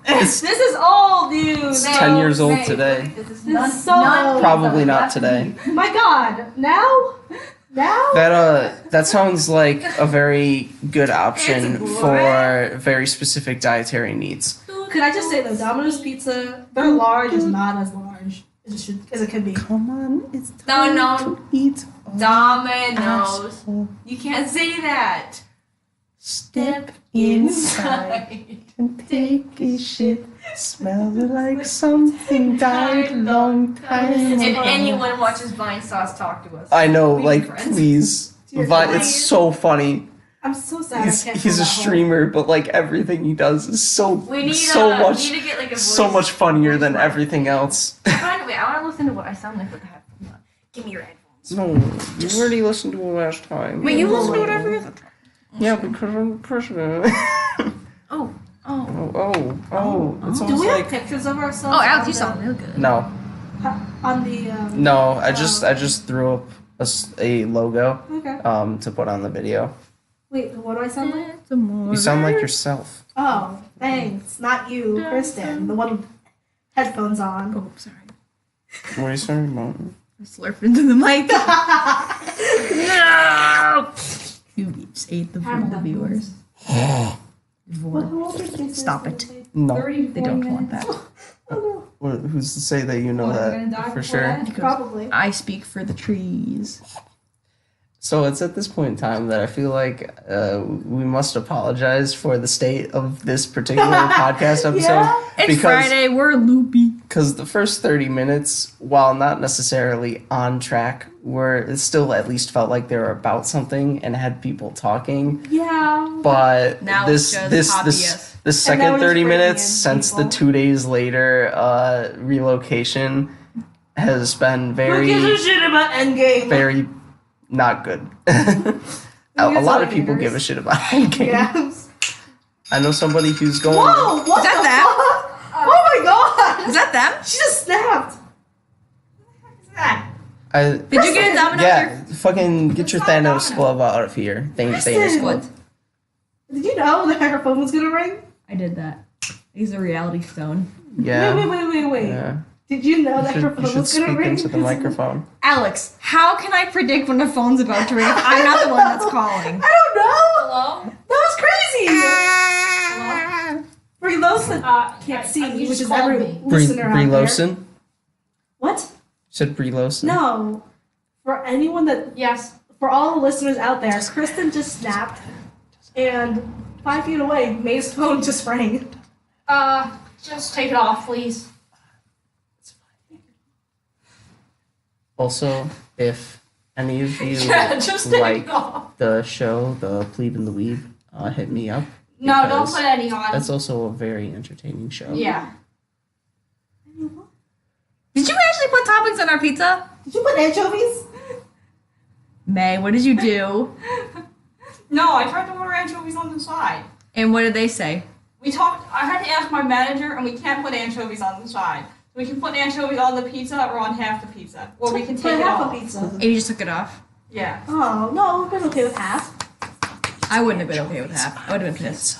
This is old news. It's 10 years old Nay, today. This is This is so none old. pizza Probably with not left today. beef. My God, now? That sounds like a very good option It's for very specific dietary needs. Because Could I just say though, Domino's Pizza, their large is not as large as it could be. Come on, it's No, time no. to eat. Domino's. You can't say that. Step inside and take a shit. Smell like something died long time If ago. anyone watches Vine Sauce, talk to us. I know, We like, be friends. please. Dear But God. it's so funny. I'm so sad. He's, I can't he's fill a that hole. streamer, but like everything he does is so We need so a, much we need to get like a voice, so much funnier voice than line. everything else. Wait, I want to listen to what I sound like with the headphones on. Give me your headphones. No, you already listened to it last time. Wait, you listen to it every other time. Yeah, because I'm the president. Oh. It's Do almost we have like pictures of ourselves? Oh, Alex, on you the- sound real good. no. On the. No, I just threw up a logo Okay. to put on the video. Wait, what do I sound like? You sound like yourself. Oh, thanks. Not you, Kristin. The one with headphones on. Oh, sorry. What are you saying about? I slurped into the mic. No! You just ate the viewers. Well, how old is this? Stop it. No. 30, They 40 don't want minutes. that. Who's to say that you know What, you're gonna die that for before sure? that? Probably. I speak for the trees. So it's at this point in time that I feel like we must apologize for the state of this particular podcast episode. Yeah. It's Friday, we're loopy. Because the first 30 minutes, while not necessarily on track, it still at least felt like they were about something and had people talking. Yeah. But Now this it's just this obvious. this And now second we're 30 just minutes bringing in since people. the 2 days later relocation has been Who very gives a shit about Endgame? very not good. A lot of people give a shit about Endgame. Yes. I know somebody who's going. Whoa! What Is that the them? fuck? Oh my god! Is that them? She just snapped. What the heck is that? Did you get a domino? Yeah, fucking get your Thanos glove out of here. Thanos Kristin. glove. Did you know that her phone was gonna ring? I did that. He's a reality stone. Yeah. Wait. Yeah. Did you know that You her should, phone you should was gonna speak ring? into the microphone. Alex, how can I predict when the phone's about to ring if I'm not the one that's calling? I don't know. Hello? That was crazy. Hello? For those that can't you see, just which is called every me. listener Brie out there. Lawson? What? You said Brie Lawson? No. For anyone that, Yes. for all the listeners out there, Kristin just snapped, and 5 feet away, May's phone just rang. Just take it off, please. Also, if any of you Yeah, just take like it off. the show, The Plebe and the Weeb, hit me up. No, don't because put any on. That's also a very entertaining show. Yeah. Did you actually put toppings on our pizza? Did you put anchovies? May, what did you do? No, I tried to order anchovies on the side. And what did they say? We talked. I had to ask my manager, and we can't put anchovies on the side. We can put anchovies on the pizza or on half the pizza, or we can Put take it half off. a pizza. And you just took it off? Yeah. Oh, no, we've been okay with half. I wouldn't have been okay with half. I would have been pissed.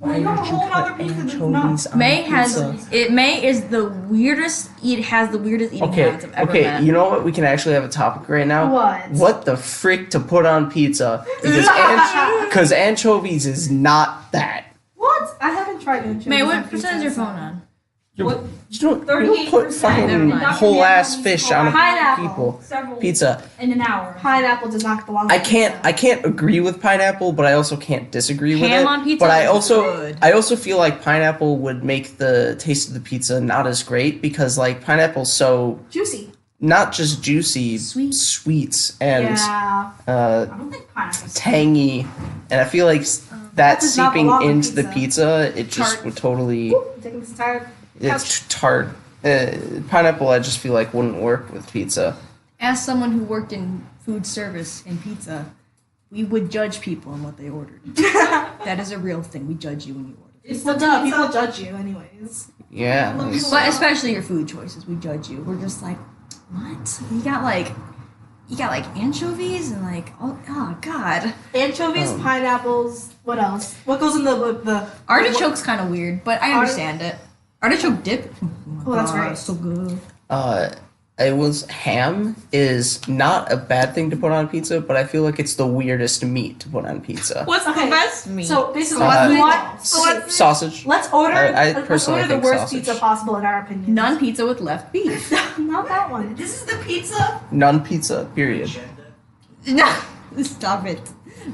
Well, you have a whole other pizza that's not. May is the weirdest. It has the weirdest eating Okay, habits I've ever met. you know what? We can actually have a topic right now. What? What the frick to put on pizza? Because anchovies is not that. What? I haven't tried anchovies. May, on what pizza, percent is your so- phone on? You What? don't put 38%. fucking Never mind. whole ass fish on a Pineapple. people Several. pizza. In an hour. Pineapple does not belong. I on can't pizza. agree with pineapple, but I also can't disagree with Ham it. on pizza But I is also good. I also feel like pineapple would make the taste of the pizza not as great because like pineapple's so Juicy. not just juicy, sweets and Yeah. uh, I don't think pineapple's. tangy, and I feel like that does not seeping belong on into the pizza. pizza, it just Tart. would totally. Ooh, I'm taking this entire It's tart. Pineapple, I just feel like wouldn't work with pizza. As someone who worked in food service and pizza, we would judge people on what they ordered. That is a real thing. We judge you when you order. It's Well, the duh, pizza. people judge you anyways. Yeah. But especially your food choices, we judge you. We're just like, what? You got like anchovies and like oh god. Anchovies, pineapples. What else? What goes in the Artichoke's kind of weird, but I understand it. Artichoke dip. Oh, that's right. So good. ham is not a bad thing to put on pizza, but I feel like it's the weirdest meat to put on pizza. What's the best meat? So basically, Sausage. let's order. I let's personally order the think worst sausage. pizza possible in our opinion. None pizza with left beef. Not that one. This is the pizza. None pizza. Period. No, stop it.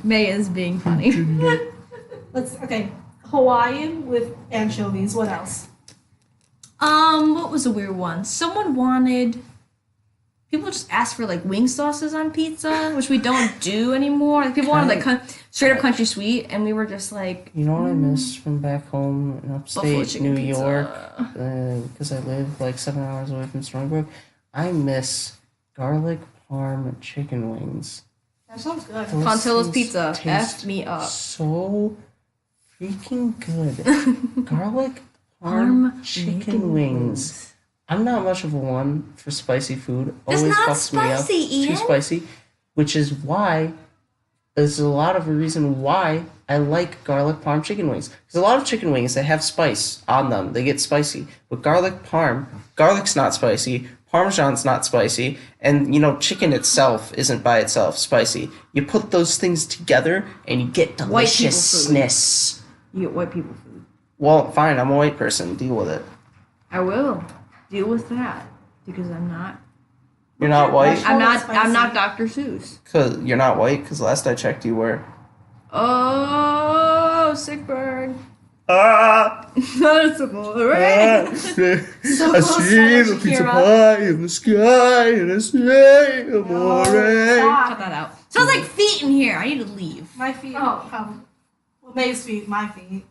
May is being funny. Okay. Hawaiian with anchovies. What else? What was a weird one? Someone wanted. People just asked for like wing sauces on pizza, which we don't do anymore. Like, people wanted like straight up country sweet, and we were just like, You know what I miss from back home in Buffalo upstate chicken New pizza. York? Because I live like 7 hours away from Strongbrook. I miss garlic parm chicken wings. That sounds good. Those Fontillo's things pizza. taste F me up. So freaking good. Garlic parm chicken wings. I'm not much of a one for spicy food. It's Always not fucks me up. spicy, Ian. Too spicy, which is why there's a lot of a reason why I like garlic parm chicken wings. Because a lot of chicken wings, they have spice on them. They get spicy. But garlic's not spicy. Parmesan's not spicy. And, chicken itself isn't by itself spicy. You put those things together and you get White people food. deliciousness. You get white people food. Well, fine. I'm a white person. Deal with it. I will deal with that because I'm not. You're not white? I'm not. spicy. I'm not Dr. Seuss. Cause you're not white? Because last I checked you were. Oh, sick burn. Ah! That's right. I close see to the pizza Shakira. pie in the sky and I say amore. Cut that out. Sounds like feet in here. I need to leave. My feet. Oh. Well, May's feet. My feet.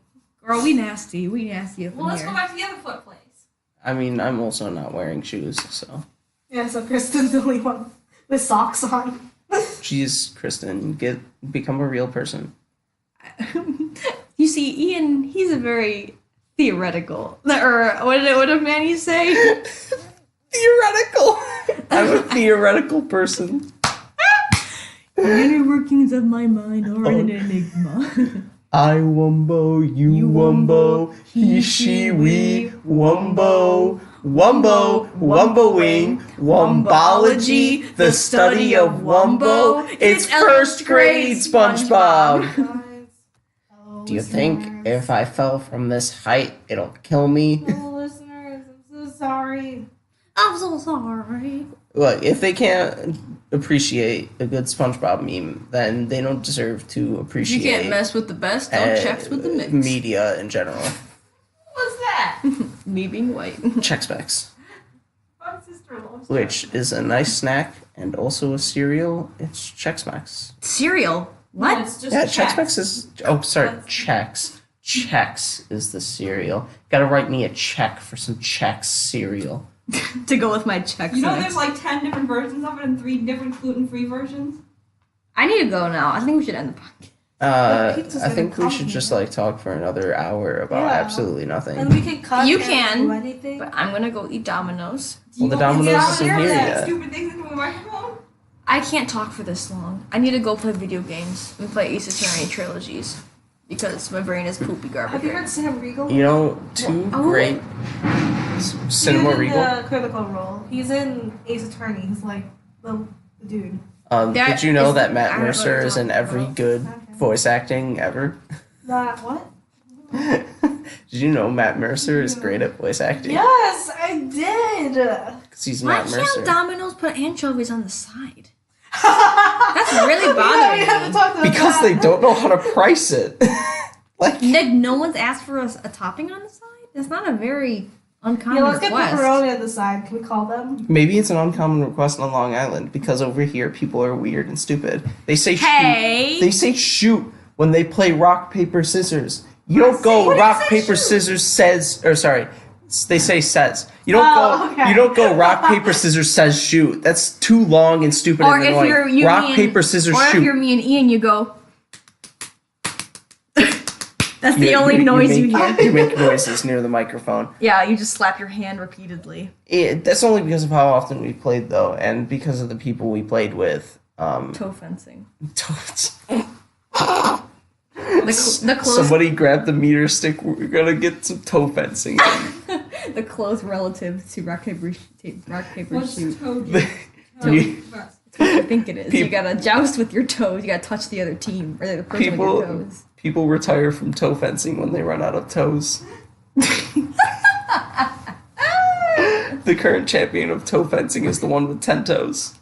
Girl, we nasty. We nasty up Well, in let's here. go back to the other foot place. I mean, I'm also not wearing shoes, so. Yeah. So Kristen's the only one with socks on. Jeez, Kristen, become a real person. You see, Ian, he's a very theoretical. Or what did Manny say? Theoretical! I'm a theoretical person. The inner workings of my mind are an enigma. I wumbo, you wumbo, he, she, we, wumbo. Wumbo, wumboing, wumbology, the study of wumbo. It's first grade, SpongeBob. Do you think if I fell from this height, it'll kill me? Oh, listeners, I'm so sorry. I'm so sorry. Look, if they can't appreciate a good SpongeBob meme, then they don't deserve to appreciate. You can't mess with the best, don't checks with the mix. Media in general. What's that? Me being white. Chex Mix, My sister loves that. which is a nice snack and also a cereal. It's Chex Mix. Cereal. No, What? it's just Yeah, Chex. Chex Mix is. Oh, sorry, Chex. Chex is the cereal. Gotta write me a check for some Chex cereal. To go with my checks. You know next. there's like 10 different versions of it and 3 different gluten-free versions? I need to go now. I think we should end the podcast. pizza's I gonna think we come should here. just talk for another hour about Yeah. absolutely nothing. And we can cut. You and can, do anything. But I'm gonna go eat Domino's. Well, the You don't Domino's get isn't out here there yet. Stupid things into a microphone? I can't talk for this long. I need to go play video games and play Ace Attorney trilogies because my brain is poopy garbage. Have you heard Sam Riegel? You know, two Oh. great Cinema He's in Regal. the critical role. He's in Ace Attorney. He's like the dude. That Did you know is- that I Matt don't know what Mercer you're is in talking every about. good Okay. voice acting ever? That what? Did you know Matt Mercer is great at voice acting? Yes, I did. Because he's Why Matt can't Mercer. Domino's put anchovies on the side? That's really Yeah, bothering we have to me. talk about Because that. they don't know how to price it. Like, Nick, no one's asked for a topping on the side? That's not a very uncommon Yeah, let's get request. pepperoni at the side. Can we call them? maybe it's an uncommon request on Long Island because over here people are weird and stupid. They say Hey! shoot. They say shoot when they play rock paper scissors. You don't go What do you rock say paper shoot? scissors says or sorry. They say says. You don't Oh, go. okay. You don't go rock paper scissors says shoot. That's too long and stupid Or and if annoying. you're you, rock me, paper scissors or shoot. if you're me and Ian, you go. That's the You- only noise you make, hear. You make noises near the microphone. Yeah, you just slap your hand repeatedly. That's only because of how often we played though, and because of the people we played with. Toe fencing. Somebody The close. grab the meter stick. We're gonna get some toe fencing. the close relative to rock paper What's shoot. Toad? You- That's what I think it is. You Peop- gotta joust with your toes. You gotta touch the other team or the person with your toes. People retire from toe fencing when they run out of toes. The current champion of toe fencing is the one with 10 toes.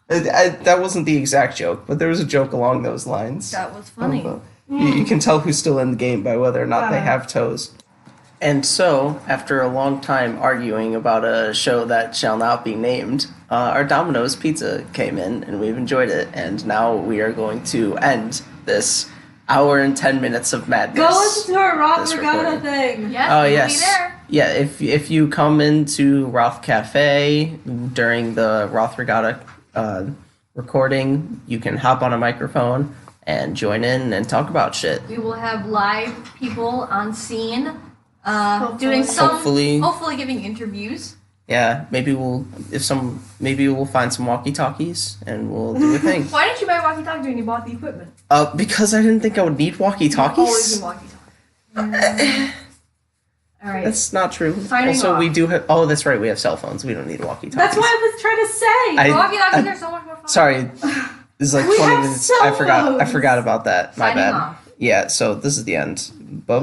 That wasn't the exact joke, but there was a joke along those lines. That was funny. You can tell who's still in the game by whether or not they have toes. And so, after a long time arguing about a show that shall not be named, our Domino's pizza came in, and we've enjoyed it. And now we are going to end this hour and 10 minutes of madness. Go listen to our Roth This Regatta recording. thing. Yes, Oh we'll yes, be there. yeah. If you come into Roth Cafe during the Roth Regatta recording, you can hop on a microphone and join in and talk about shit. We will have live people on scene, doing some, Hopefully. hopefully giving interviews. Yeah, maybe we'll find some walkie-talkies and we'll do a thing. Why didn't you buy walkie-talkie when you bought the equipment? Because I didn't think I would need Always walkie-talkies. need walkie-talkie. All right. That's not true. Signing Also, off. we do have. Oh, that's right. We have cell phones. We don't need walkie-talkies. That's what I was trying to say. Walkie-talkies are so much more fun. Sorry, this is like We 20 have minutes. cell I phones. forgot about that. My Signing bad. off. Yeah. So this is the end. Bye.